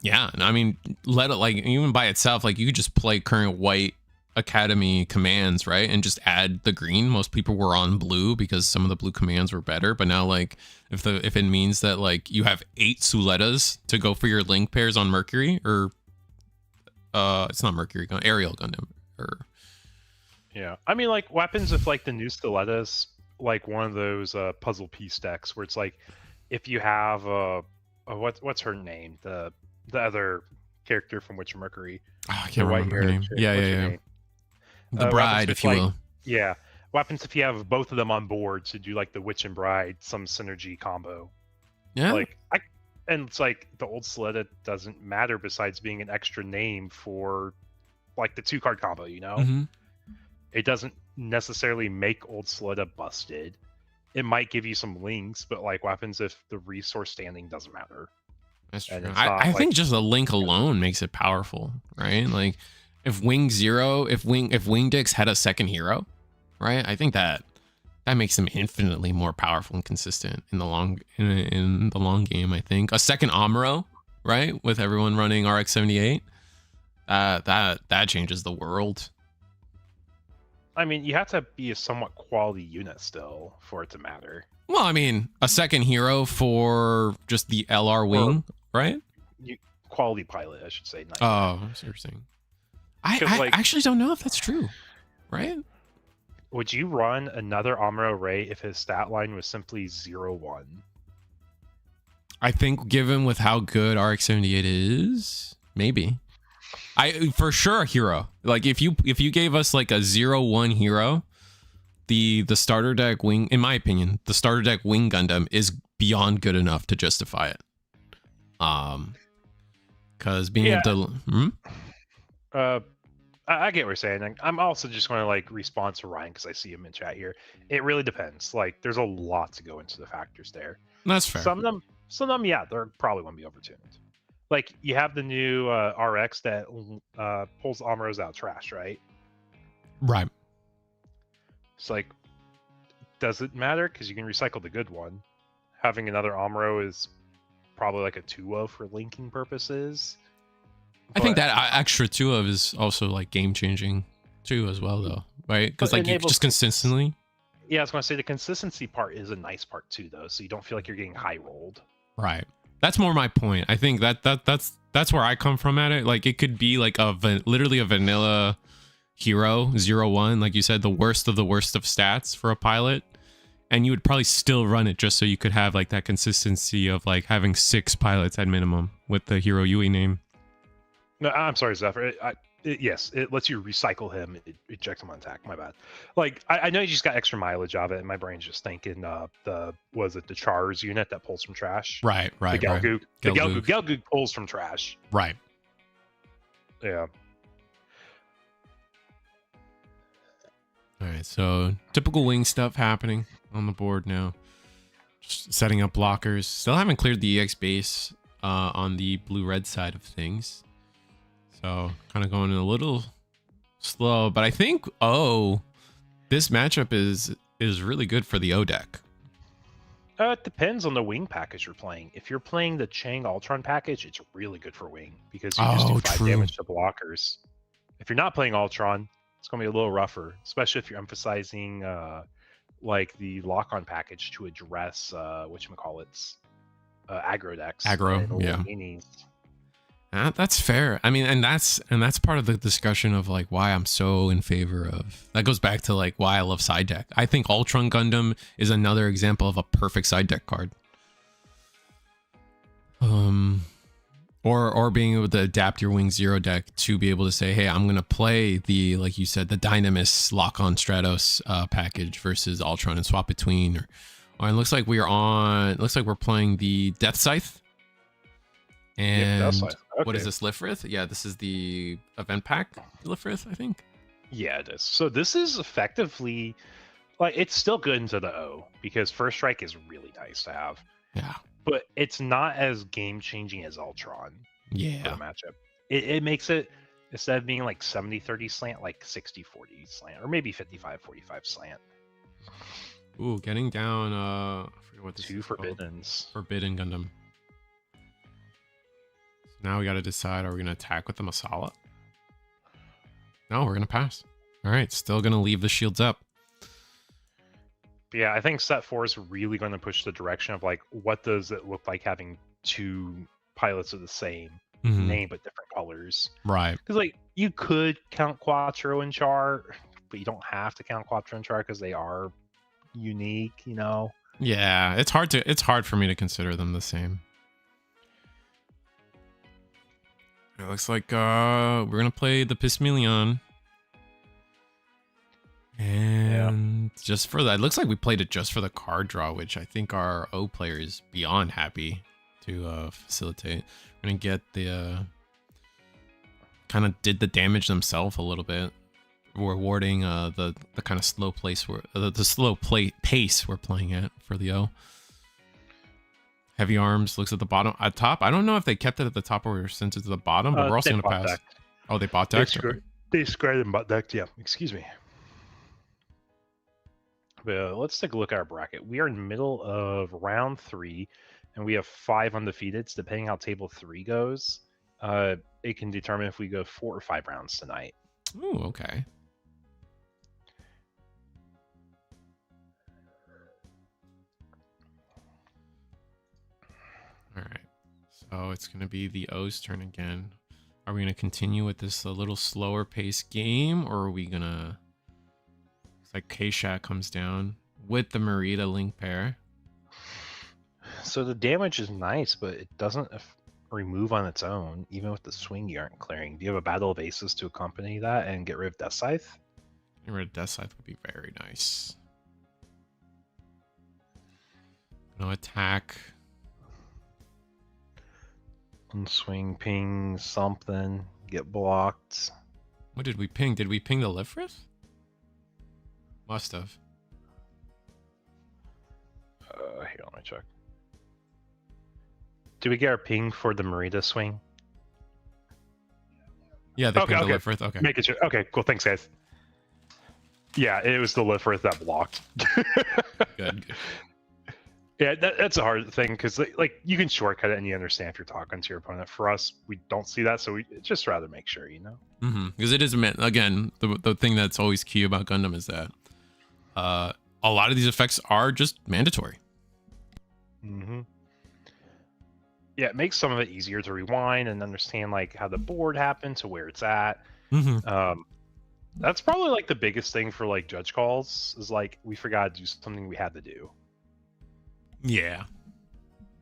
yeah, I mean, let it like even by itself, like you could just play current white Academy commands, right, and just add the green. Most people were on blue because some of the blue commands were better, but now like if it means that like you have 8 Sulettas to go for your link pairs on Mercury, or it's not Mercury, Aerial Gundam, or yeah, I mean like weapons if like the new Stilettas, like one of those puzzle piece decks where it's like if you have what's her name, the other character from Witcher Mercury. Oh, I can't remember her name. Yeah. The bride, if you will. Yeah. What happens if you have both of them on board to do like the Witch and Bride, some synergy combo? Yeah. Like and it's like the old Soletta doesn't matter besides being an extra name for like the 2-card combo, you know? Mm-hmm. It doesn't necessarily make old Soletta busted. It might give you some links, but like what happens if the resource standing doesn't matter? That's true. And it's I not think like just a link alone makes it powerful, right? Like if Wing Zero, if Wingdix had a second hero, right? I think that makes him infinitely more powerful and consistent in the long game. I think a second Amuro, right, with everyone running RX-78, that changes the world. I mean, you have to be a somewhat quality unit still for it to matter. Well, I mean, a second hero for just the LR wing, right? Quality pilot, I should say. Oh, that's interesting. I actually don't know if that's true, right? Would you run another Amuro Ray if his stat line was simply 0-1? I think given with how good RX-78 is, maybe. For sure a hero. Like if you gave us like a 0-1 hero, the starter deck wing, in my opinion, the starter deck wing Gundam is beyond good enough to justify it. Because being able to I get what you're saying. I'm also just going to like respond to Ryan because I see him in chat here. It really depends. Like, there's a lot to go into the factors there. That's fair. Some of them, yeah, they're probably going to be overtuned. Like, you have the new RX that pulls Amuros out of trash, right? Right. It's like, does it matter? Because you can recycle the good one. Having another Amuro is probably like a 2-0 for linking purposes. I think that extra 2-of is also like game changing too as well though, right? Because like you just consistently. Yeah, I was going to say the consistency part is a nice part too though, so you don't feel like you're getting high rolled. Right. That's more my point. I think that's where I come from at it. Like it could be like literally a vanilla hero 0-1, like you said, the worst of stats for a pilot, and you would probably still run it just so you could have like that consistency of like having 6 pilots at minimum with the hero UE name. No, I'm sorry, Zephyr. Yes, it lets you recycle him. It ejects him on attack. My bad. Like I know you just got extra mileage of it, and my brain's just thinking the Char's unit that pulls from trash. Right. The Gelgoog. The Gelgoog pulls from trash. Right. Yeah. All right, so typical wing stuff happening on the board now. Just setting up blockers. Still haven't cleared the EX base on the blue-red side of things. So kind of going a little slow, but I think this matchup is really good for the O deck. It depends on the wing package you're playing. If you're playing the Chang Ultron package, it's really good for wing because you just do 5 damage to blockers. If you're not playing Ultron, it's going to be a little rougher, especially if you're emphasizing like the lock-on package to address whatchamacallits, aggro decks. Aggro, yeah. That's fair. I mean, and that's part of the discussion of like why I'm so in favor of. That goes back to like why I love side deck. I think Ultron Gundam is another example of a perfect side deck card. Or being able to adapt your Wing Zero deck to be able to say, hey, I'm gonna play the, like you said, the Dynamis Lock on Stratos package versus Ultron and swap between. Or it looks like we're playing the Death Scythe. And okay. What is this, Lifrith? Yeah, this is the event pack Lifrith, I think. Yeah, it is. So this is effectively like it's still good into the O because First Strike is really nice to have. Yeah. But it's not as game changing as Ultron. Yeah. For the matchup. It makes it, instead of being like 70-30 slant, like 60-40 slant, or maybe 55-45 slant. Ooh, getting down I forget what this 2 is Forbiddens. Forbidden Gundam. Now we got to decide, are we going to attack with the Masala? No, we're going to pass. All right, still going to leave the shields up. But yeah, I think set 4 is really going to push the direction of like, what does it look like having 2 pilots of the same name but different colors? Right. Because like, you could count Quattro and Char, but you don't have to count Quattro and Char because they are unique, you know? Yeah, it's hard for me to consider them the same. It looks like we're gonna play the Pismillion. And And just for that, it looks like we played it just for the card draw, which I think our O player is beyond happy to facilitate. We're gonna get the kind of did the damage themselves a little bit, rewarding the kind of slow place where the slow pace we're playing at for the O. Heavy arms looks at the bottom at top. I don't know if they kept it at the top or sent it to the bottom, but we're also gonna pass. Decked. Oh, they bought decked? They squared and bot decked, yeah. Excuse me. But let's take a look at our bracket. We are in the middle of round 3, and we have 5 undefeateds. Depending how table 3 goes, it can determine if we go 4 or 5 rounds tonight. Ooh, okay. All right. So it's going to be the O's turn again. Are we going to continue with this a little slower pace game, or are we going to... It's like K-Shat comes down with the Merida link pair. So the damage is nice, but it doesn't remove on its own, even with the swing you aren't clearing. Do you have a Battle of Aces to accompany that and get rid of Death Scythe? Getting rid of Death Scythe would be very nice. No attack. Swing, ping, something, get blocked. What did we ping? Did we ping the Lifrith? Must have. Here, let me check. Did we get our ping for the Merida swing? Yeah, they pinged the Lifrith. Okay. Make it sure. Okay, cool. Thanks, guys. Yeah, it was the Lifrith that blocked. Good. Yeah, that's a hard thing because like you can shortcut it and you understand if you're talking to your opponent. For us, we don't see that, so we just rather make sure, you know. Because it is again the thing that's always key about Gundam is that a lot of these effects are just mandatory. Yeah, it makes some of it easier to rewind and understand like how the board happened to where it's at. That's probably like the biggest thing for like judge calls is like we forgot to do something we had to do. Yeah.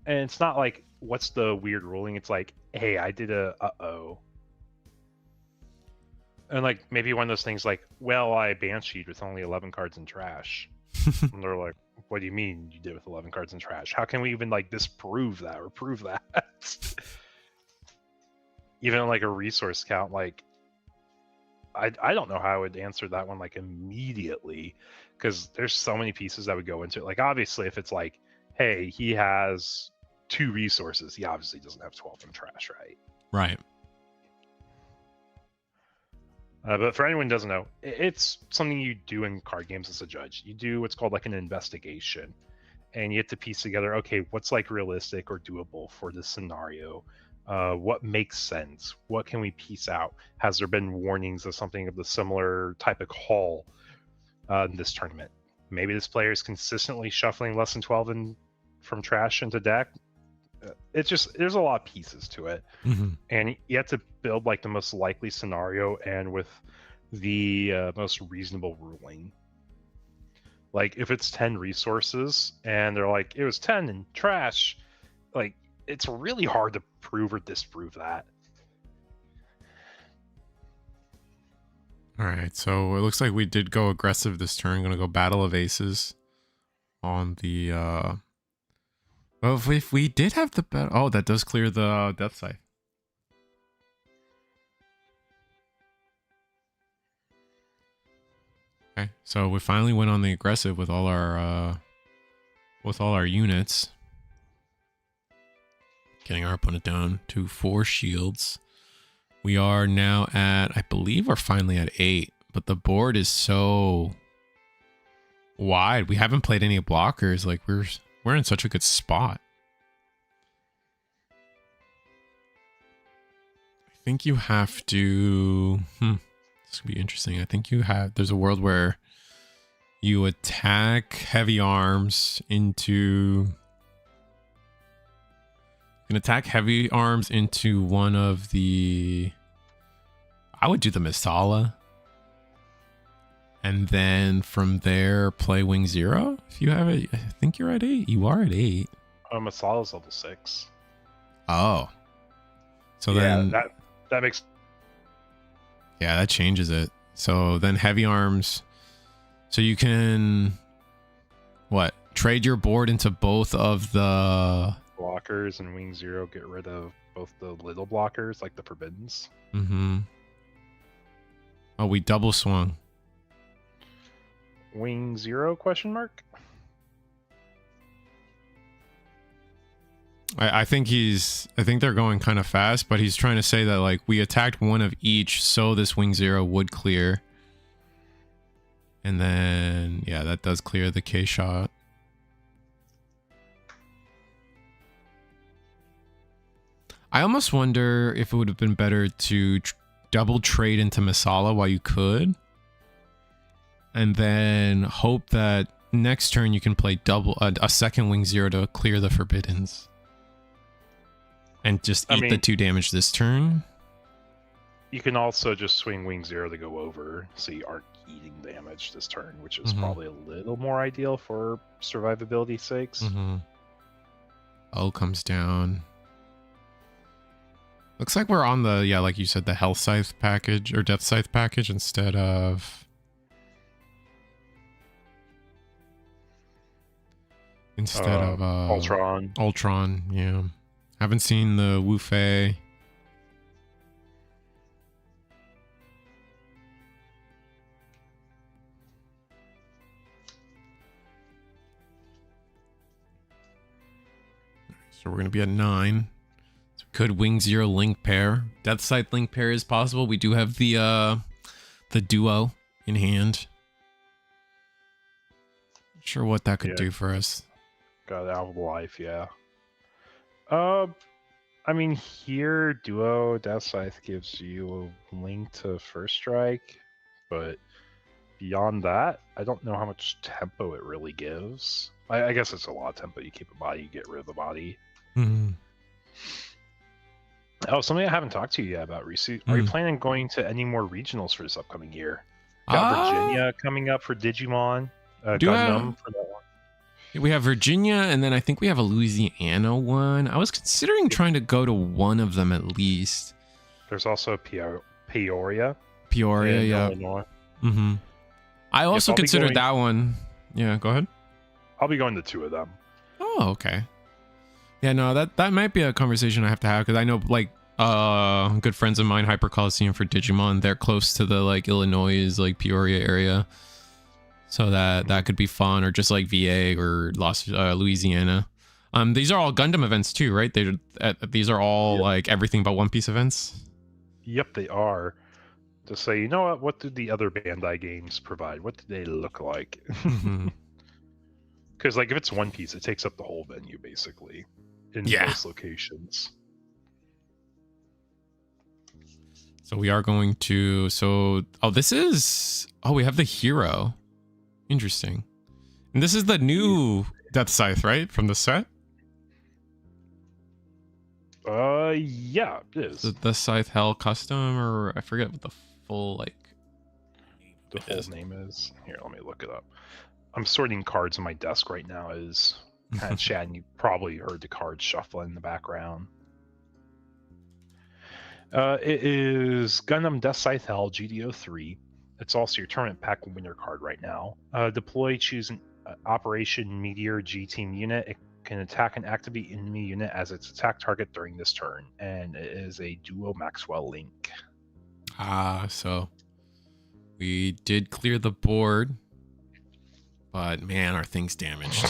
And it's not like, what's the weird ruling? It's like, hey, I did a uh-oh. And like, maybe one of those things like, well, I bansheed with only 11 cards in trash. And they're like, what do you mean you did with 11 cards in trash? How can we even like disprove that or prove that? Even like a resource count, like, I don't know how I would answer that one like immediately. Because there's so many pieces that would go into it. Like, obviously, if it's like, hey, he has 2 resources. He obviously doesn't have 12 in trash, right? Right. But for anyone who doesn't know, it's something you do in card games as a judge. You do what's called like an investigation. And you have to piece together, okay, what's like realistic or doable for this scenario? What makes sense? What can we piece out? Has there been warnings of something of the similar type of call in this tournament? Maybe this player is consistently shuffling less than 12 from trash into deck. It's just, there's a lot of pieces to it. And you have to build like the most likely scenario and with the most reasonable ruling. Like if it's 10 resources and they're like, it was 10 in trash, like it's really hard to prove or disprove that. All right, so it looks like we did go aggressive this turn. Gonna go Battle of Aces on the well, if we did have the oh, that does clear the Death Scythe. Okay, so we finally went on the aggressive with all our units. Getting our opponent down to 4 shields. We are now at, I believe we're finally at 8, but the board is so wide. We haven't played any blockers. Like we're in such a good spot. I think you have to, this could be interesting. I think there's a world where you attack heavy arms into, you can attack heavy arms into one of the, I would do the Misala. And then from there, play Wing 0. If you have it, I think you're at 8. You are at 8. Masala's level 6. Oh. So yeah, then that makes, yeah, that changes it. So then heavy arms So you can trade your board into both of the blockers, and Wing Zero get rid of both the little blockers, like the Forbiddens. Mm-hmm. Oh, we double swung. Wing Zero question mark? I think they're going kind of fast, but he's trying to say that like we attacked one of each, so this Wing Zero would clear. And then yeah, that does clear the K shot. I almost wonder if it would have been better to double trade into Masala while you could. And then hope that next turn you can play a second Wing Zero to clear the Forbiddens. And just eat the 2 damage this turn. You can also just swing Wing Zero to go over, so you aren't eating damage this turn, which is probably a little more ideal for survivability sakes. O comes down. Looks like we're on the, yeah, like you said, the Health Scythe package, or Death Scythe package instead of... Ultron. Ultron, yeah. Haven't seen the Wu Fei. So we're going to be at 9. So we could Wing Zero Link pair. Death Scythe Link pair is possible. We do have the duo in hand. Not sure what that could do for us. Got out of life, yeah. I mean, here, Duo Death Scythe gives you a link to First Strike, but beyond that, I don't know how much tempo it really gives. I guess it's a lot of tempo. You keep a body, you get rid of the body. Oh, something I haven't talked to you yet about, Reese. Are you planning on going to any more regionals for this upcoming year? Got Virginia coming up for Digimon. Gundam for that one. We have Virginia, and then I think we have a Louisiana one. I was considering trying to go to one of them at least. There's also Peoria. Peoria, yeah. Illinois. I also considered that one. Yeah, go ahead. I'll be going to 2 of them. Oh, okay. Yeah, no, that might be a conversation I have to have, because I know, like, good friends of mine, Hyper Coliseum for Digimon, they're close to the, like, Illinois, like, Peoria area. So that could be fun, or just like VA or Louisiana. These are all Gundam events too, right? These are all like everything but One Piece events. Yep, they are. To say, you know what do the other Bandai games provide? What do they look like? Because like if it's One Piece, it takes up the whole venue basically in most locations. So we are going to. We have the hero. Interesting. And this is the new Death Scythe, right? From the set? Yeah, it is. The Scythe Hell custom, or I forget what the full, like... The full name is. Here, let me look it up. I'm sorting cards on my desk right now. Is kind of chatting. You probably heard the cards shuffling in the background. It is Gundam Death Scythe Hell GD03. It's also your tournament pack winner card right now. Deploy, choose an Operation Meteor G Team unit. It can attack and activate enemy unit as its attack target during this turn. And it is a Duo Maxwell link. So we did clear the board. But man, our thing's damaged.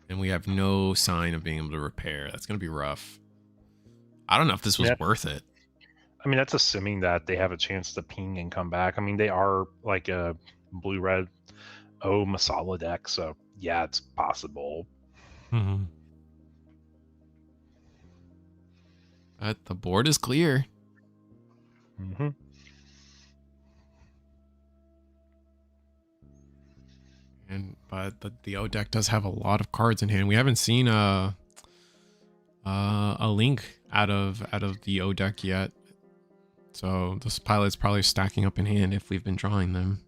And we have no sign of being able to repair. That's going to be rough. I don't know if this was worth it. I mean, that's assuming that they have a chance to ping and come back. I mean, they are like a blue-red Masala deck, so yeah, it's possible. But the board is clear. But the O deck does have a lot of cards in hand. We haven't seen a link out of the O deck yet. So this pilot's probably stacking up in hand if we've been drawing them.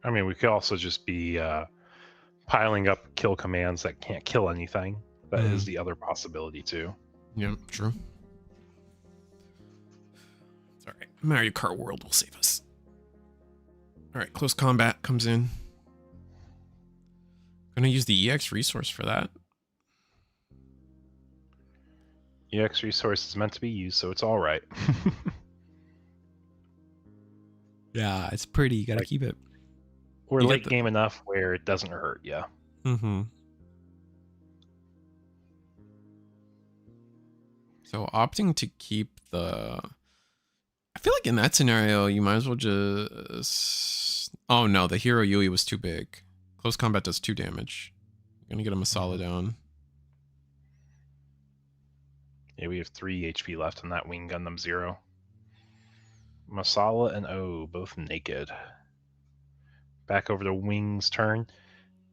I mean, we could also just be piling up kill commands that can't kill anything. That is the other possibility too. Yeah, true. Sorry, Mario Kart World will save us. All right, close combat comes in. Gonna use the EX resource for that. EX resource is meant to be used, so it's all right. Yeah, it's pretty. You gotta keep it. We're You late game enough where it doesn't hurt, yeah. Mm-hmm. So opting to keep the... I feel like in that scenario, you might as well just... Oh no, the Hero Yui was too big. Close combat does 2 damage. You're gonna get a Masala down. Yeah, we have 3 HP left on that Wing Gundam 0. Masala and O, both naked. Back over to Wing's turn.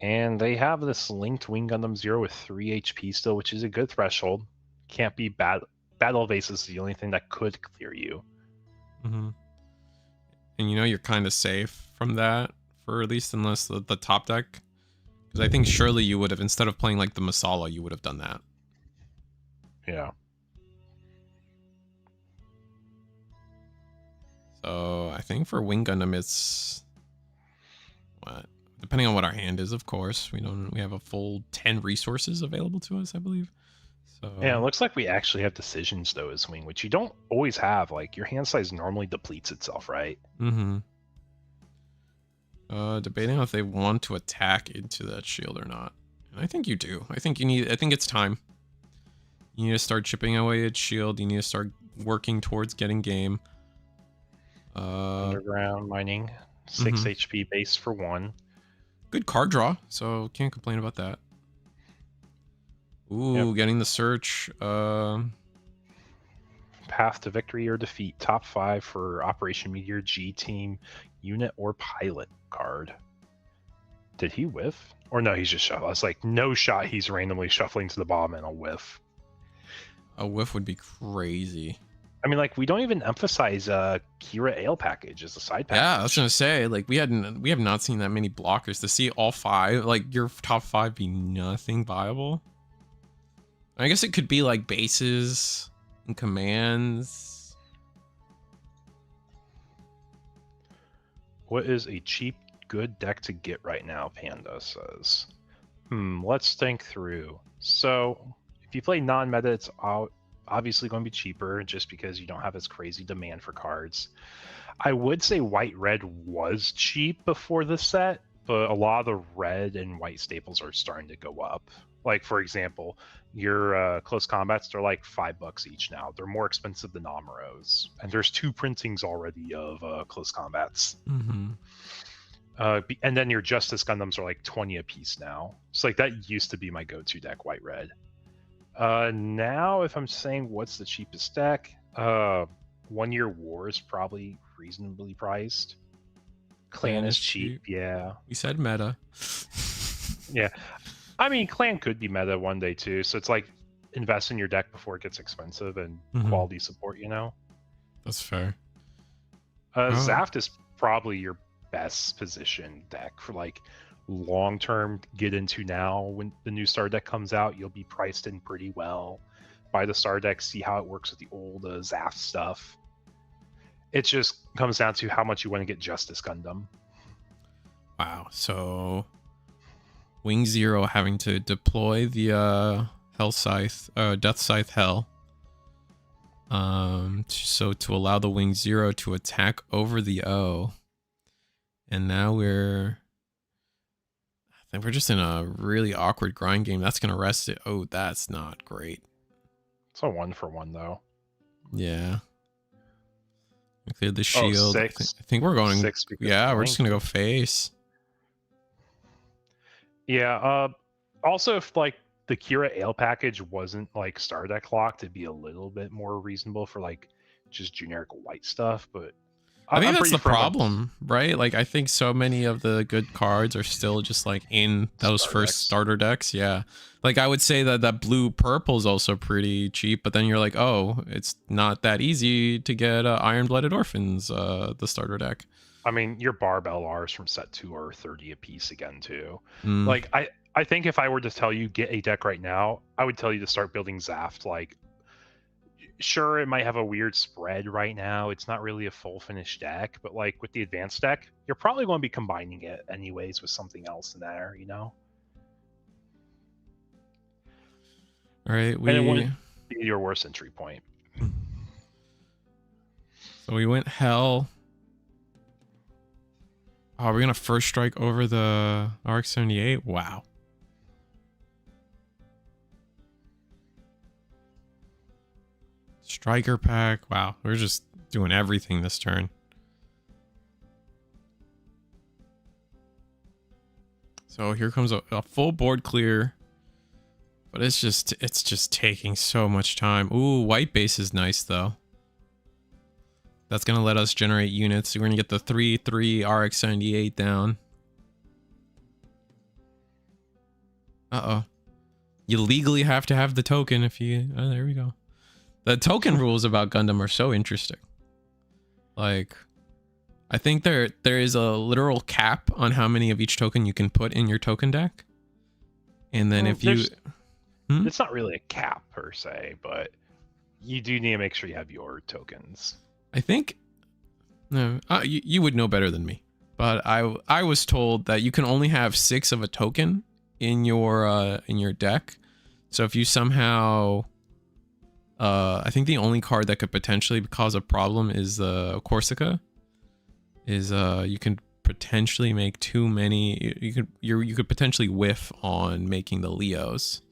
And they have this linked Wing Gundam 0 with 3 HP still, which is a good threshold. Can't be bad. Battle Evasive is the only thing that could clear you. Mm-hmm. And you know you're kind of safe from that, for at least unless the top deck. Because I think surely you would have, instead of playing like the Masala, you would have done that. Yeah. So I think for Wing Gundam, it's what, depending on what our hand is, of course. We have a full 10 resources available to us, I believe. So Yeah, it looks like we actually have decisions though as Wing, which you don't always have. Like your hand size normally depletes itself, right? Mm-hmm. Debating on if they want to attack into that shield or not. And I think you do. I think it's time. You need to start chipping away at shield. You need to start working towards getting game. Underground mining, 6 HP base for 1. Good card draw, so can't complain about that. Ooh, Yep. Getting the search. Path to victory or defeat. Top 5 for Operation Meteor G Team unit or pilot card. Did he whiff? Or no, he's just shuffling. I was like, no shot he's randomly shuffling to the bottom and a whiff. A whiff would be crazy. I mean, like, we don't even emphasize Kira Ale package as a side package. Yeah, I was gonna say, like, we have not seen that many blockers. To see all 5, like your top 5 be nothing viable. I guess it could be like bases and commands. What is a cheap, good deck to get right now, Panda says. Let's think through. So, if you play non-meta, it's obviously going to be cheaper just because you don't have as crazy demand for cards. I would say white-red was cheap before the set, but a lot of the red and white staples are starting to go up. Like, for example, your close combats, they're like $5 each now. They're more expensive than Amuros. And there's 2 printings already of close combats. Mm-hmm. And then your Justice Gundams are like 20 a piece now. So like that used to be my go-to deck, white-red. Now, if I'm saying what's the cheapest deck, 1 Year War is probably reasonably priced. Clan is cheap, yeah. We said meta. Yeah. I mean, Clan could be meta one day too, so it's like invest in your deck before it gets expensive and quality support, you know? That's fair. Zaft is probably your best position deck for like long-term get into now. When the new star deck comes out, you'll be priced in pretty well. Buy the star deck, see how it works with the old Zaft stuff. It just comes down to how much you want to get Justice Gundam. Wow, so Wing Zero having to deploy the Hell Scythe, Death Scythe Hell. So to allow the Wing Zero to attack over the O. And now I think we're just in a really awkward grind game. That's gonna rest it. Oh, that's not great. It's a 1-for-1 though. Yeah. We cleared the shield. 6. I think we're going. 6 Yeah, we're just gonna go face. Yeah. Also, if like the Kira Ale package wasn't like star deck locked, it'd be a little bit more reasonable for like just generic white stuff. But I think that's the problem, right? Like, I think so many of the good cards are still just like in those first starter decks. Yeah. Like, I would say that blue purple is also pretty cheap, but then you're like, oh, it's not that easy to get Iron Blooded Orphans, the starter deck. I mean, your Barbell R's from set 2 are 30 a piece again, too. Like, I think if I were to tell you get a deck right now, I would tell you to start building Zaft. Like, sure, it might have a weird spread right now. It's not really a full finished deck, but like with the advanced deck, you're probably going to be combining it anyways with something else in there, you know? All right, And it wouldn't be your worst entry point. So we went hell. Oh, we're gonna first strike over the RX-78? Wow. Striker pack. Wow, we're just doing everything this turn. So here comes a full board clear. But it's just taking so much time. Ooh, white base is nice though. That's gonna let us generate units. We're gonna get the 3/3 RX-78 down. Uh-oh. You legally have to have the token if you... Oh, there we go. The token rules about Gundam are so interesting. Like, I think there is a literal cap on how many of each token you can put in your token deck. And then if you... It's not really a cap per se, but you do need to make sure you have your tokens. I think... No, you would know better than me. But I was told that you can only have 6 of a token in your deck. So if you somehow... I think the only card that could potentially cause a problem is Corsica. You can potentially make too many. You could potentially whiff on making the Leos.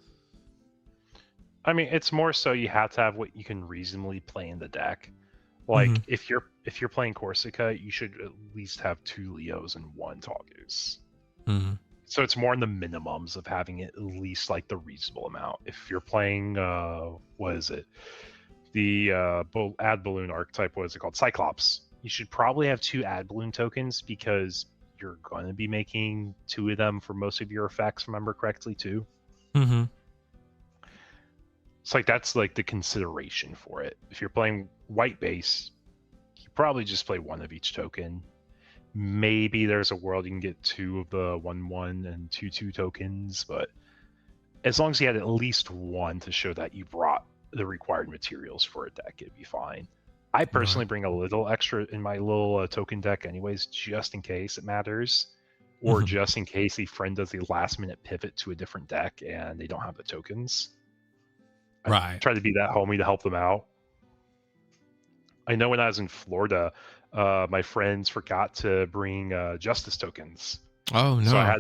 I mean, it's more so you have to have what you can reasonably play in the deck. Like if you're playing Corsica, you should at least have 2 Leos and 1 Togus. So it's more in the minimums of having at least like the reasonable amount. If you're playing, what is it? The ad balloon archetype, what is it called? Cyclops. You should probably have 2 ad balloon tokens because you're going to be making 2 of them for most of your effects, remember correctly, too. It's like that's like the consideration for it. If you're playing white base, you probably just play 1 of each token. Maybe there's a world you can get 2 of the 1/1 and 2/2 tokens, but as long as you had at least 1 to show that you brought the required materials for a deck, it'd be fine. I personally bring a little extra in my little token deck anyways, just in case it matters, or just in case a friend does a last minute pivot to a different deck and they don't have the tokens. I try to be that homie to help them out. I know when I was in Florida, my friends forgot to bring justice tokens. Oh no! So I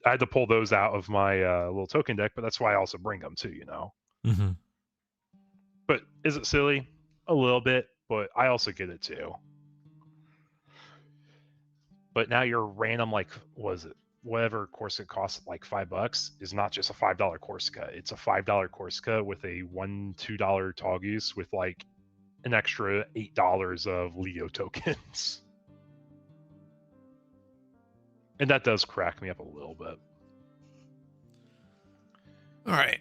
had to pull those out of my little token deck, but that's why I also bring them too, you know. But is it silly? A little bit, but I also get it too. But now your random, like, was it whatever Corsica costs like $5 is not just a $5 Corsica. It's a $5 Corsica with a $1-2 Togus with like an extra $8 of Leo tokens. And that does crack me up a little bit. All right.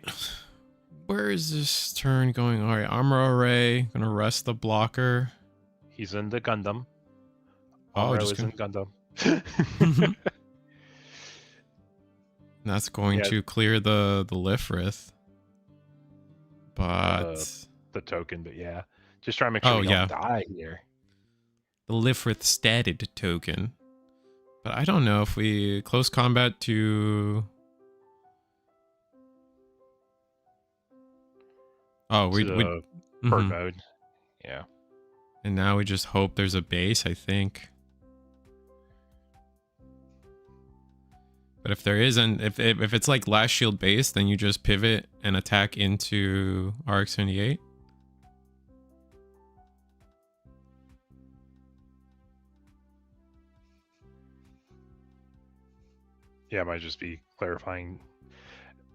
Where is this turn going? All right, armor array. Gonna rest the blocker. He's in the Gundam. Oh, just in Gundam. That's going to clear the Lifrith. But the token, but yeah. Just trying to make sure we don't die here. The Lifrith statted token. But I don't know if we close combat to... Oh, we bird mode. Yeah. And now we just hope there's a base, I think. But if there isn't, if it's like last shield base, then you just pivot and attack into RX-78. Yeah, it might just be clarifying.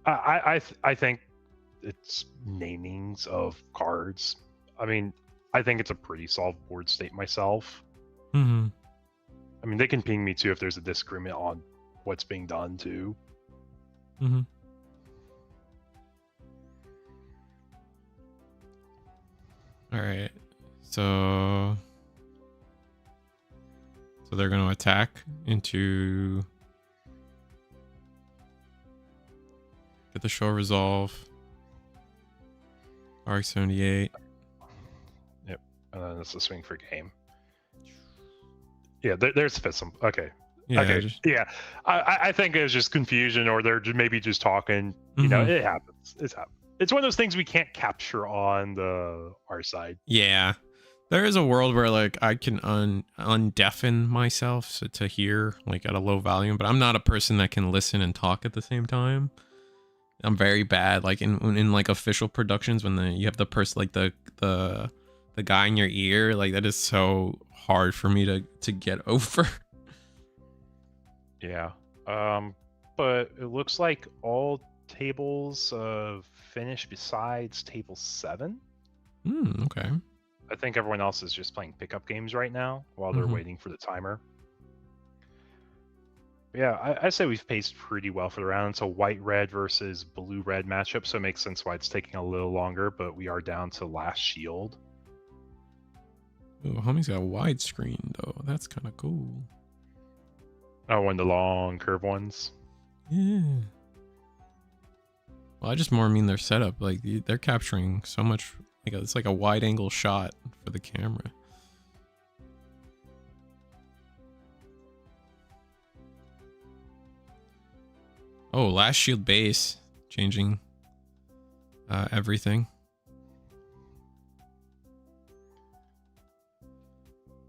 I think it's namings of cards. I mean, I think it's a pretty solid board state myself. I mean, they can ping me too if there's a disagreement on what's being done too. All right, so they're going to attack into... Get the show resolve. RX-78. And then it's a swing for game. Yeah, there's Fissum. Okay. Yeah, Okay. Yeah. I think it was just confusion, or they're maybe just talking. You know, it happens. It's one of those things we can't capture on our side. Yeah. There is a world where like I can undeafen myself to hear like at a low volume, but I'm not a person that can listen and talk at the same time. I'm very bad like in like official productions when you have the person like the guy in your ear, like that is so hard for me to get over. Yeah. But it looks like all tables finished besides table 7. Okay. I think everyone else is just playing pickup games right now while they're waiting for the timer. Yeah, I say we've paced pretty well for the round. It's a white-red versus blue-red matchup, so it makes sense why it's taking a little longer, but we are down to last shield. Oh, homie's got a widescreen, though. That's kind of cool. Oh, and the long curve ones? Yeah. Well, I just more mean their setup. Like, they're capturing so much. Like, it's like a wide-angle shot for the camera. Oh, last shield base changing everything.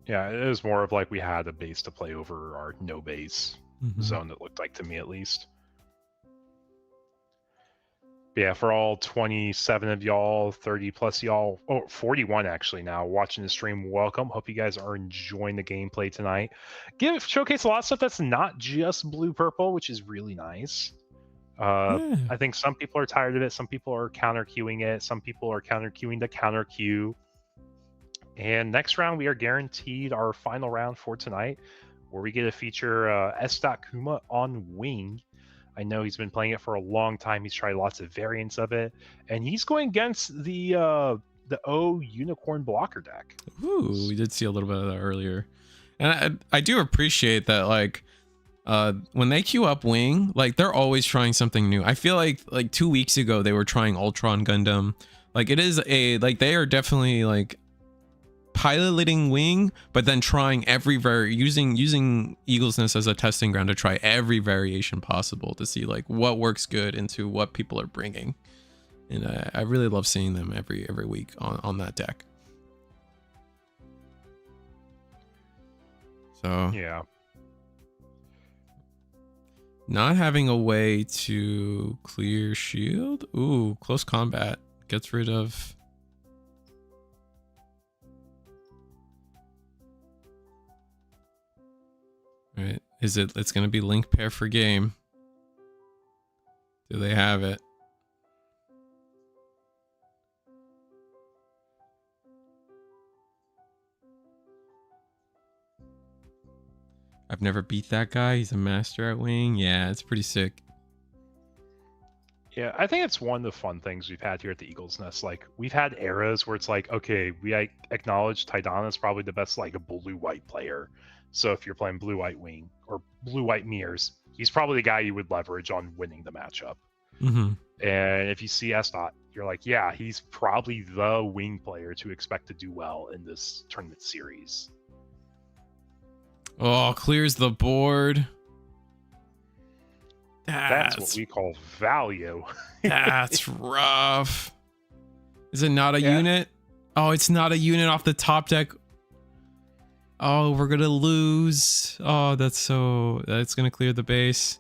Yeah, it was more of like we had a base to play over our no base zone, it looked like to me at least. But yeah, for all 27 of y'all, 30 plus y'all, 41 actually now watching the stream, welcome. Hope you guys are enjoying the gameplay tonight. Showcase a lot of stuff that's not just blue-purple, which is really nice. I think some people are tired of it. Some people are counter queuing it. Some people are counter queuing the counter queue. And next round, we are guaranteed our final round for tonight, where we get to feature S. Kuma on wing. I know he's been playing it for a long time. He's tried lots of variants of it, and he's going against the O Unicorn blocker deck. Ooh, we did see a little bit of that earlier, and I do appreciate that. Like, when they queue up wing, like they're always trying something new. I feel like 2 weeks ago they were trying Ultron Gundam. Like, it is they are definitely like piloting wing, but then trying every using Eagle's Nest as a testing ground to try every variation possible to see like what works good into what people are bringing. And I really love seeing them every week on that deck. So yeah, not having a way to clear shield. Ooh, close combat gets rid of. Right. It's going to be link pair for game. Do they have it? I've never beat that guy. He's a master at wing. Yeah, it's pretty sick. Yeah, I think it's one of the fun things we've had here at the Eagle's Nest. Like, we've had eras where it's like, okay, we acknowledge Taidana is probably the best like a blue-white player. So if you're playing blue-white wing or blue-white mirrors, he's probably the guy you would leverage on winning the matchup. And if you see S. You're like, yeah, he's probably the wing player to expect to do well in this tournament series. Oh, clears the board. That's what we call value. That's rough. Is it not a unit? Oh, it's not a unit off the top deck. Oh, we're gonna lose. Oh, that's gonna clear the base.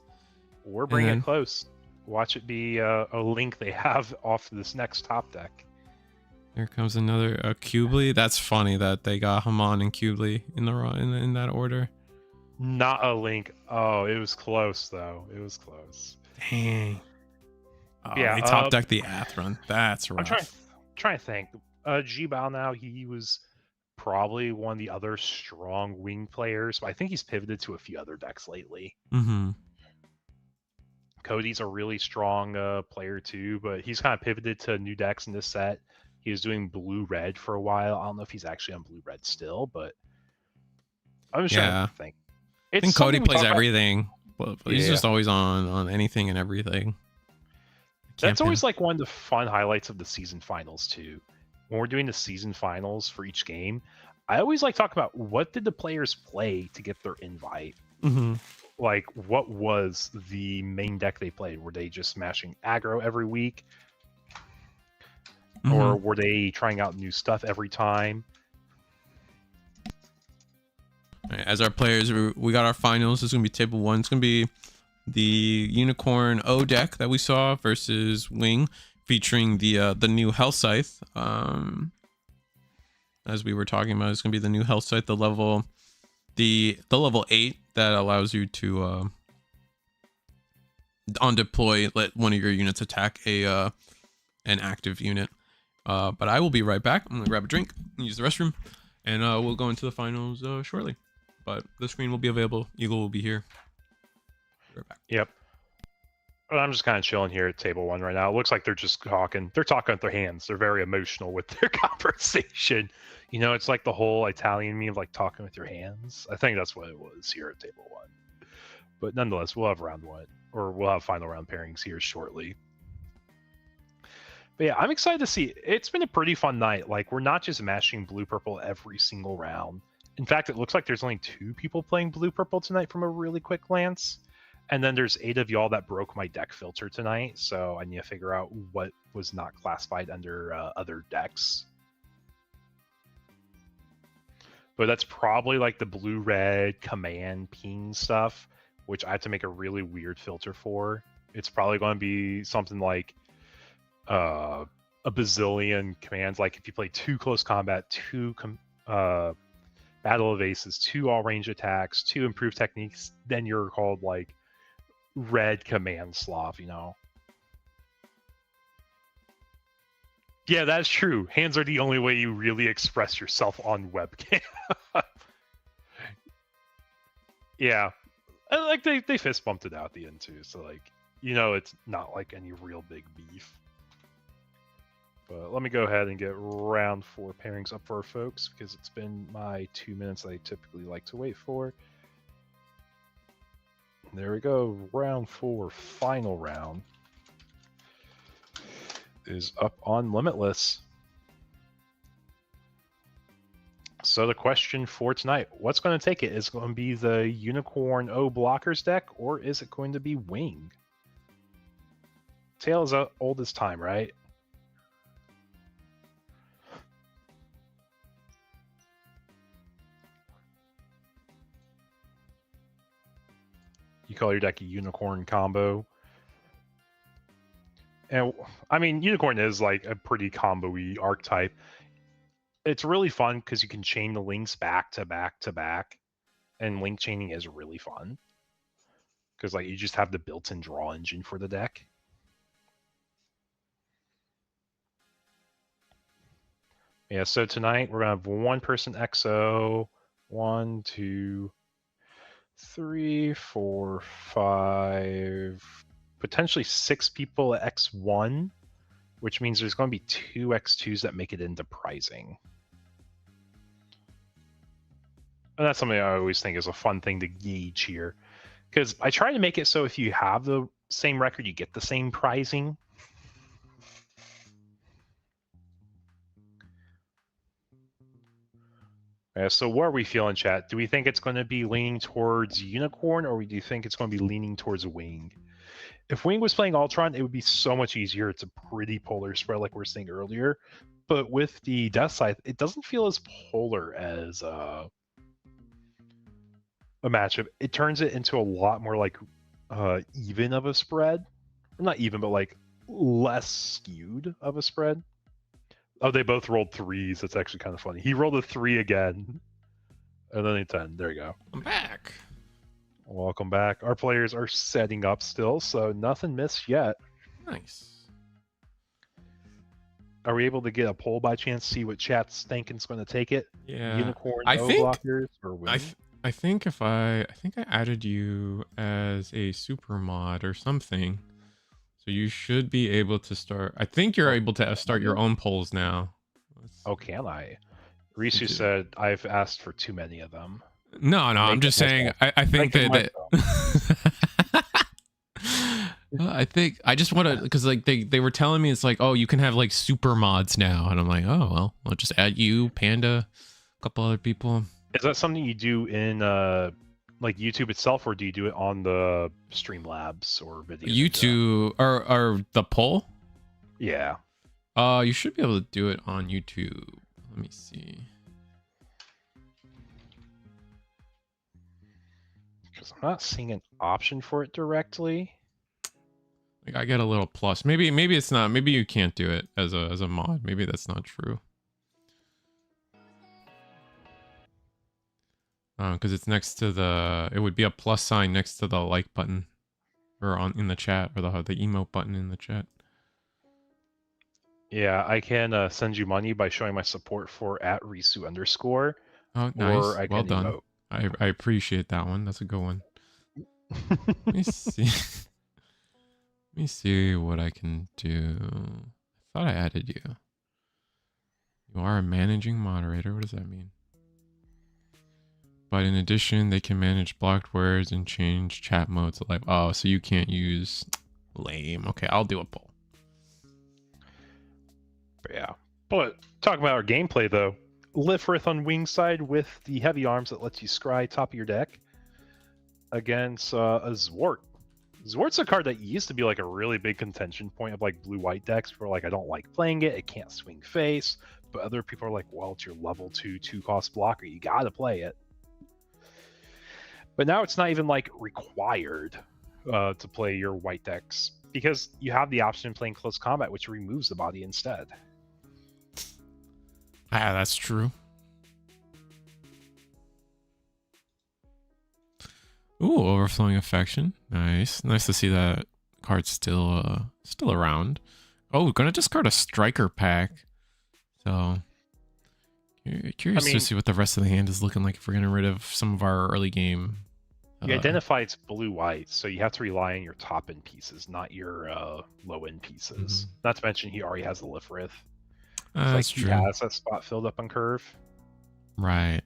We're bringing it close. Watch it be a link they have off this next top deck. Here comes another Cubely. That's funny that they got Hamon and Cubely in that order. Not a link. Oh, it was close though. It was close. Dang. Oh, yeah, they top decked the Athron. That's rough. I'm trying to think. G-Bao now, he was probably one of the other strong wing players, but I think he's pivoted to a few other decks lately. Cody's a really strong player too, but he's kind of pivoted to new decks in this set. He was doing blue-red for a while. I don't know if he's actually on blue-red still, but I'm just trying to think. I think Cody plays everything, but he's just always on anything and everything. That's always like one of the fun highlights of the season finals too. when we're doing the season finals for each game, I always like talking about what did the players play to get their invite. Mm-hmm. Like, what was the main deck they played? Were they just smashing aggro every week? Mm-hmm. Or were they trying out new stuff every time? Right, as our players, we got our finals. It's going to be table 1. It's going to be the Unicorn O deck that we saw versus Wing, featuring the new Hell Scythe. As we were talking about, it's going to be the new Hell Scythe, the level 8 that allows you to on deploy let one of your units attack an active unit. But I will be right back. I'm gonna grab a drink, use the restroom, and we'll go into the finals shortly. But the screen will be available. Eagle will be here. Right back. Yep. I'm just kind of chilling here at table 1 right now. It looks like they're just talking. They're talking with their hands. They're very emotional with their conversation. You know, it's like the whole Italian meme of like talking with your hands. I think that's what it was here at table 1. But nonetheless, we'll have round 1, or we'll have final round pairings here shortly. But yeah, I'm excited to see. It's been a pretty fun night. Like, we're not just mashing blue-purple every single round. In fact, it looks like there's only 2 people playing blue-purple tonight from a really quick glance. And then there's 8 of y'all that broke my deck filter tonight, so I need to figure out what was not classified under other decks. But that's probably like the blue-red command ping stuff, which I have to make a really weird filter for. It's probably going to be something like a bazillion commands, like if you play 2 close combat, 2 battle of aces, 2 all range attacks, 2 improved techniques, then you're called like red command Slav, you know. Yeah, that's true. Hands are the only way you really express yourself on webcam. Yeah. And like they fist bumped it out at the end too, so like, you know, it's not like any real big beef. But let me go ahead and get round 4 pairings up for our folks, because it's been my 2 minutes I typically like to wait for. There we go. Round 4, final round, is up on Limitless. So the question for tonight, what's going to take it? Is it going to be the Unicorn O blockers deck, or is it going to be Wing? Tale is old as time, right? You call your deck a Unicorn combo. And I mean, Unicorn is like a pretty combo-y archetype. It's really fun because you can chain the links back to back to back. And link chaining is really fun, because like you just have the built-in draw engine for the deck. Yeah, so tonight we're gonna have 1 person XO. 1, 2, 3, 4, 5, potentially 6 people at X1, which means there's going to be 2 X2s that make it into prizing. And that's something I always think is a fun thing to gauge here, because I try to make it so if you have the same record, you get the same prizing. So what are we feeling, chat? Do we think it's going to be leaning towards Unicorn, or do you think it's going to be leaning towards Wing? If Wing was playing Ultron, it would be so much easier. It's a pretty polar spread like we were saying earlier. But with the Death Scythe, it doesn't feel as polar as a matchup. It turns it into a lot more like even of a spread. Not even, but like less skewed of a spread. Oh, they both rolled 3s. That's actually kind of funny. He rolled a 3 again, and then a 10. There you go. I'm back. Welcome back. Our players are setting up still, so nothing missed yet. Nice. Are we able to get a poll by chance? See what chat's thinking is going to take it? Yeah. Unicorn I O think blockers or Wing? I think I added you as a super mod or something. So you should be able to start. I think you're able to start your own polls now. Oh, can I? Risu said I've asked for too many of them. No, I'm just saying. I think that I think I just want to, because like they were telling me it's like, oh, you can have like super mods now, and I'm like, oh well, I'll just add you, Panda, a couple other people. Is that something you do in like YouTube itself, or do you do it on the Streamlabs or Video Ninja? YouTube or the poll? Yeah. You should be able to do it on YouTube. Let me see. Because I'm not seeing an option for it directly. Like I get a little plus. Maybe it's not. Maybe you can't do it as a mod. Maybe that's not true. Because it's next to the. It would be a plus sign next to the like button, or in the chat, or the emote button in the chat. Yeah, I can send you money by showing my support for @Risu_. Oh, nice. Or I Well can done. emote. I appreciate that one. That's a good one. Let me see. Let me see what I can do. I thought I added you. You are a managing moderator. What does that mean? But in addition, they can manage blocked words and change chat modes. Like, oh, so you can't use lame. Okay, I'll do a poll. But yeah. But talking about our gameplay though, Lifrith on Wingside with the heavy arms that lets you scry top of your deck against a Zwart. Zwart's a card that used to be like a really big contention point of like blue-white decks where like I don't like playing it, it can't swing face, but other people are like, well, it's your level 2 cost blocker, you gotta play it. But now it's not even like required to play your white decks because you have the option of playing close combat, which removes the body instead. Ah, that's true. Ooh, overflowing affection. Nice. Nice to see that card still around. Oh, gonna discard a striker pack. So curious to see what the rest of the hand is looking like if we're getting rid of some of our early game. You identify it's blue-white, so you have to rely on your top-end pieces, not your low-end pieces. Not to mention he already has the Lifrith. That's true. He has that spot filled up on curve. Right.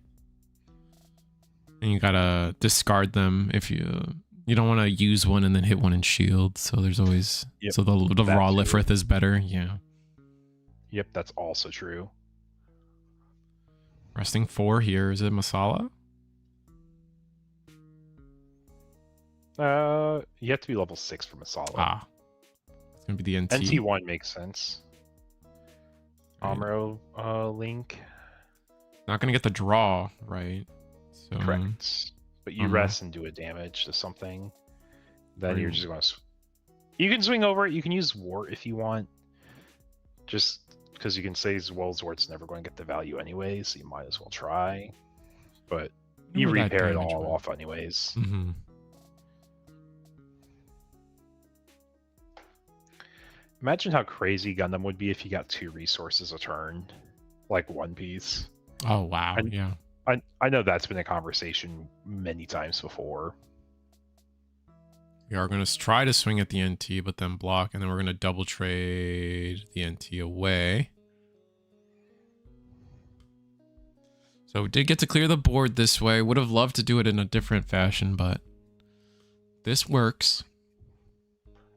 And you gotta discard them if you don't want to use one and then hit one in shield. So there's always so the raw Lifrith is better. Yeah. Yep, that's also true. Resting 4 here. Is it Masala? You have to be level 6 for Masala. Ah, it's gonna be the NT. NT1 makes sense. Amro Link. Not gonna get the draw, right? So, correct. But you rest and do a damage to something. Then you're just gonna. You can swing over it. You can use Zwart if you want. Just because you can say, well, Zwart's never going to get the value anyway, so you might as well try. But you repair it all off anyways. Imagine how crazy Gundam would be if you got 2 resources a turn, like one piece. Oh wow! Yeah. I know that's been a conversation many times before. We are going to try to swing at the NT, but then block, and then we're going to double trade the NT away. So we did get to clear the board this way. Would have loved to do it in a different fashion, but this works.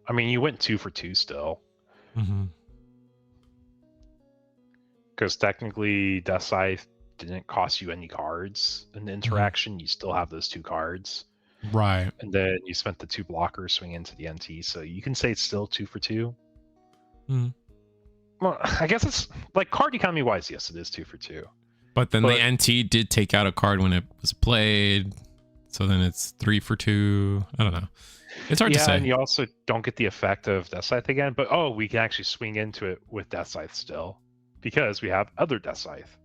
I mean, you went 2 for 2 still. Because technically, Death Scythe didn't cost you any cards in the interaction. You still have those 2 cards. Right. And then you spent the 2 blockers swing into the NT, so you can say it's still 2 for 2. Well, I guess it's like card economy wise, yes, it is 2 for 2. But then the NT did take out a card when it was played, so then it's 3 for 2. I don't know. It's hard to say. And you also don't get the effect of Death Scythe again, but we can actually swing into it with Death Scythe still because we have other Death Scythe.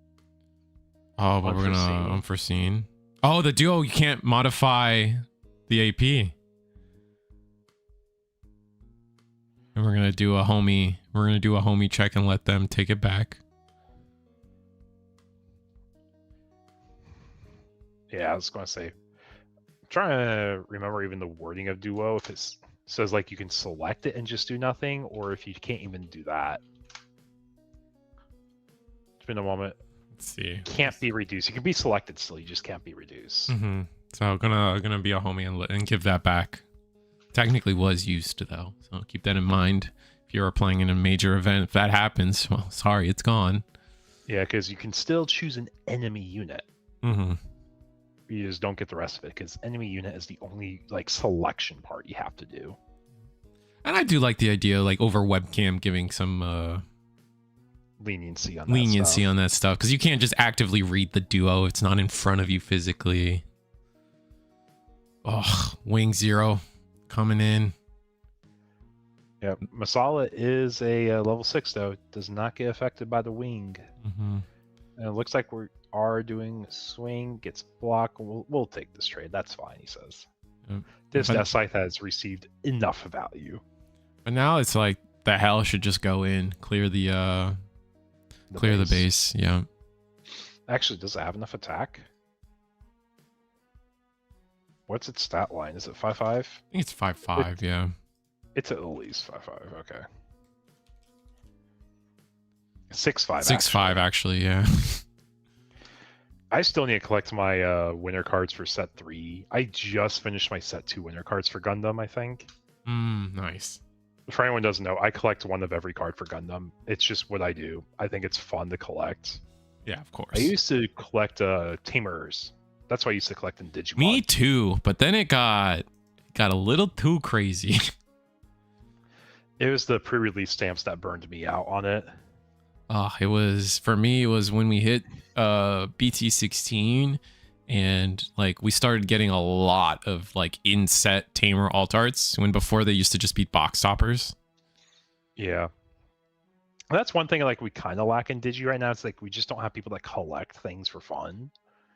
Oh, but we're gonna unforeseen. Oh, the duo, you can't modify the AP. And we're gonna do a homie. We're gonna do a homie check and let them take it back. Yeah, I was gonna say. I'm trying to remember even the wording of duo. If it says like you can select it and just do nothing, or if you can't even do that. It's been a moment. Let's see. Can't be reduced. You can be selected still. You just can't be reduced. So gonna be a homie and give that back. Technically was used though, so keep that in mind. If you are playing in a major event, if that happens, well, sorry, it's gone. Yeah, because you can still choose an enemy unit. Mm-hmm. You just don't get the rest of it, because enemy unit is the only like selection part you have to do. And I do like the idea, like over webcam, giving some leniency on that stuff, because you can't just actively read the duo. It's not in front of you physically. Oh, Wing Zero coming in. Yeah, Masala is a level 6 though. It does not get affected by the wing. Mm-hmm. And it looks like we are doing swing, gets blocked. We'll take this trade. That's fine, he says. Yep. This Death Scythe has received enough value. But now it's like the hell should just go in, clear the base. Yeah. Actually, does it have enough attack? What's its stat line? Is it 5/5? I think it's 5/5. Yeah. It's at least 5/5. Okay. 6/5. 6/5 actually. Yeah. I still need to collect my winter cards for set 3. I just finished my set 2 winter cards for Gundam, I think. Nice. For anyone who doesn't know, I collect one of every card for Gundam. It's just what I do. I think it's fun to collect. Yeah, of course. I used to collect Tamers. That's what I used to collect in Digimon. Me too, but then it got a little too crazy. It was the pre-release stamps that burned me out on it. It was, for me, it was when we hit BT16 and like we started getting a lot of like in-set Tamer alt arts, when before they used to just be box toppers. Yeah. That's one thing like we kind of lack in Digi right now. It's like we just don't have people that collect things for fun.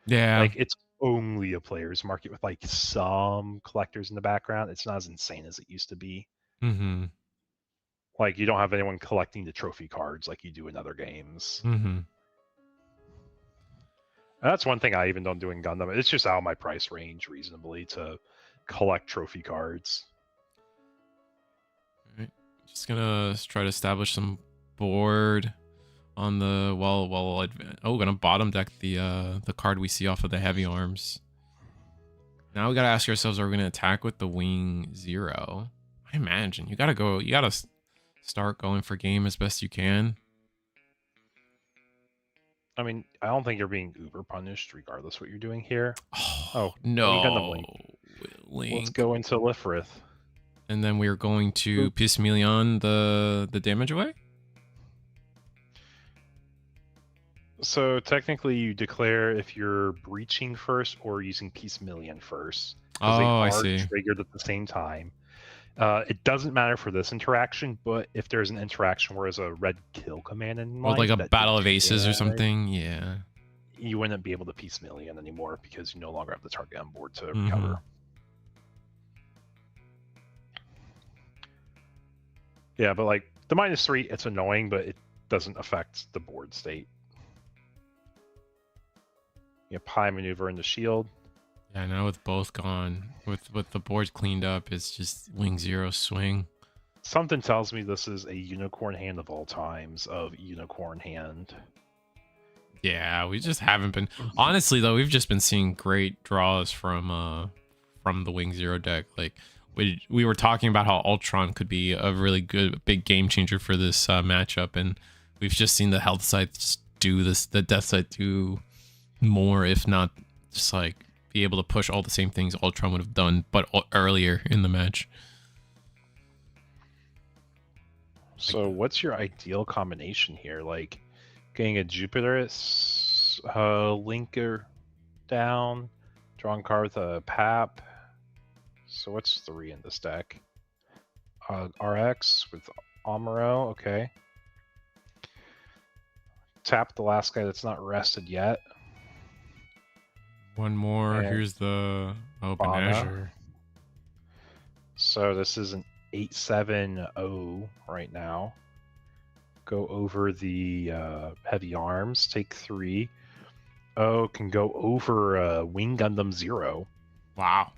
Yeah. Like it's only a player's market with like some collectors in the background. It's not as insane as it used to be. Mm-hmm. Like you don't have anyone collecting the trophy cards like you do in other games. Mm-hmm. That's one thing I even don't do in Gundam. It's just out of my price range reasonably to collect trophy cards. All right. Just gonna try to establish some board on the gonna bottom deck the card we see off of the heavy arms. Now we gotta ask ourselves, are we gonna attack with the Wing Zero? I imagine you gotta start going for game as best you can. I mean, I don't think you're being uber punished regardless what you're doing here. Oh no. Link. Let's go into Lifrith. And then we're going to piss Million the damage away? So technically you declare if you're breaching first or using Peace Million first. Oh, I see. Triggered at the same time. It doesn't matter for this interaction, but if there's an interaction where there's a red kill command in mind, like a Battle of Aces or something, yeah, you wouldn't be able to Peace Million anymore because you no longer have the target on board to recover. Yeah, but like the -3, it's annoying, but it doesn't affect the board state. You have Pie Maneuver in the shield. Yeah, now with both gone, with the board cleaned up, it's just Wing Zero swing. Something tells me this is a unicorn hand of all times of unicorn hand. Yeah, we just haven't been. Honestly, though, we've just been seeing great draws from the Wing Zero deck. Like we were talking about how Ultron could be a really good big game changer for this matchup, and we've just seen the health side just do this, the death side do more, if not just like be able to push all the same things Ultron would have done, but earlier in the match. So what's your ideal combination here? Like getting a Jupiter linker down, drawing card with a Pap. So what's 3 in this deck? RX with Amuro, okay. Tap the last guy that's not rested yet. One more. And here's the Open Azure. So this is an 8/7/0 right now. Go over the heavy arms. Take 3. Oh, can go over Wing Gundam 0. Wow.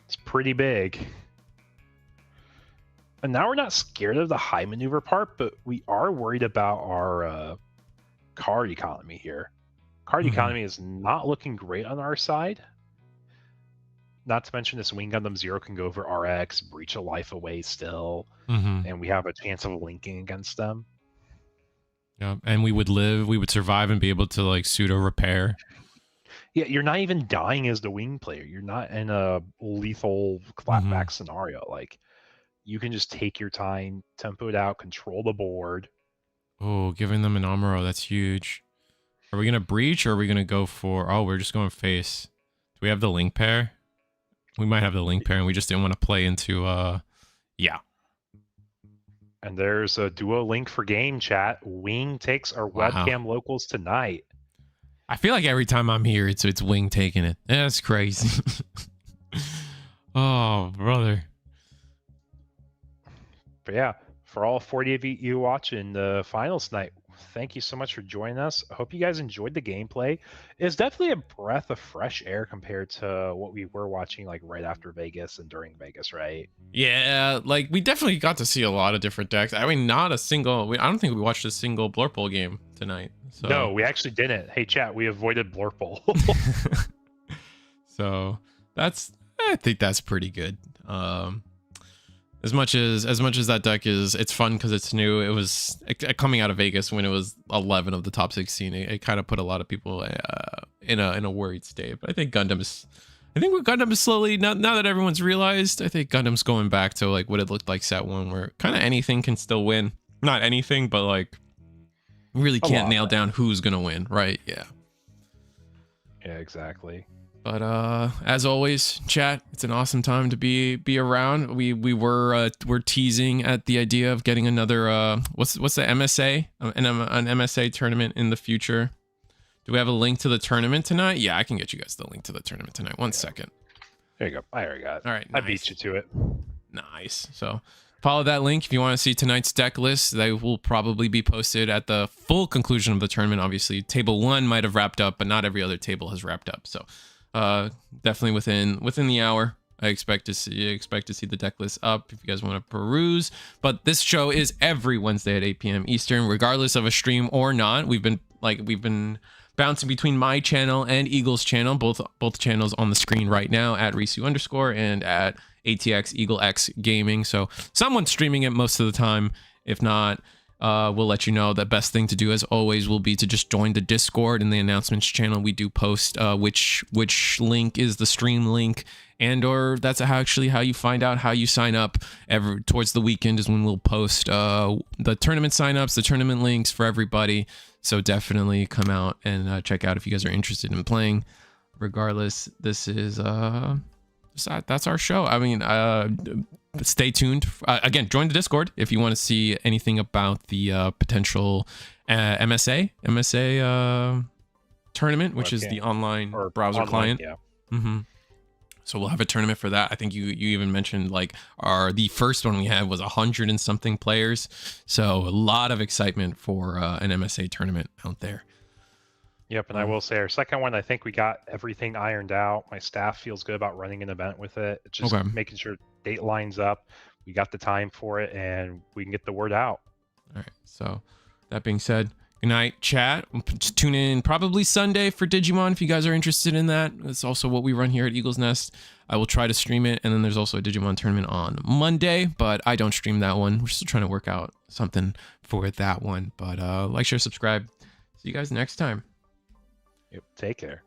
It's pretty big. And now we're not scared of the high maneuver part, but we are worried about our card economy here. Card economy is not looking great on our side. Not to mention this Wing Gundam Zero can go for RX, breach a life away still, Mm-hmm. and we have a chance of linking against them. Yeah, and we would live, we would survive and be able to like pseudo repair. Yeah, you're not even dying as the wing player. You're not in a lethal clapback scenario. Like, you can just take your time, tempo it out, control the board. Oh, giving them an Amuro, that's huge. Are we gonna breach or are we gonna go for? Oh, we're just going face. Do we have the link pair? We might have the link pair, and we just didn't want to play into. Yeah. And there's a duo link for game chat. Wing takes our Wow. webcam locals tonight. I feel like every time I'm here, it's Wing taking it. That's crazy. Oh, brother. But yeah, for all 40 of you watching the finals tonight, thank you so much for joining us. I hope you guys enjoyed the gameplay. It's definitely a breath of fresh air compared to what we were watching like right after Vegas and during Vegas, right? Yeah, like we definitely got to see a lot of different decks. I mean, not a single. I don't think we watched a single Blurple game tonight. So. No, we actually didn't. Hey, chat, we avoided Blurple. So I think that's pretty good. As much as that deck is, it's fun because it's new. It was coming out of Vegas when it was 11 of the top 16. It kind of put a lot of people in a worried state. But I think Gundam is slowly now that everyone's realized. I think Gundam's going back to like what it looked like set one, where kind of anything can still win. Not anything, but like really can't nail down who's gonna win, right? Yeah. Yeah, exactly. But as always, chat, it's an awesome time to be around. We're teasing at the idea of getting another what's the MSA, an MSA tournament in the future. Do we have a link to the tournament tonight? Yeah, I can get you guys the link to the tournament tonight. One second. There you go. I already got it. All right, I nice. beat you to it. Nice. So follow that link if you want to see tonight's deck list. They will probably be posted at the full conclusion of the tournament. Obviously, table 1 might have wrapped up, but not every other table has wrapped up. So definitely within the hour, I expect to see the deck list up if you guys want to peruse. But this show is every Wednesday at 8 p.m. Eastern, regardless of a stream or not. We've been bouncing between my channel and Eagle's channel, both channels on the screen right now at Risu_ and at ATX Eagle X Gaming. So someone's streaming it most of the time. If not, we'll let you know. The best thing to do, as always, will be to just join the Discord and the announcements channel. We do post which link is the stream link, and or that's how you find out how you sign up. Towards the weekend is when we'll post the tournament signups, the tournament links for everybody. So definitely come out and check out if you guys are interested in playing. Regardless, this is that's our show. I mean, stay tuned. Again, join the Discord if you want to see anything about the potential MSA tournament, which is the online or browser client. Yeah. Mm-hmm. So we'll have a tournament for that. I think you even mentioned like the first one we had was 100 and something players. So a lot of excitement for an MSA tournament out there. Yep, and I will say our second one, I think we got everything ironed out. My staff feels good about running an event with it. It's just making sure date lines up. We got the time for it, and we can get the word out. All right. So that being said, good night, chat. Just tune in probably Sunday for Digimon if you guys are interested in that. That's also what we run here at Eagle's Nest. I will try to stream it, and then there's also a Digimon tournament on Monday, but I don't stream that one. We're still trying to work out something for that one. But like, share, subscribe. See you guys next time. Yep, take care.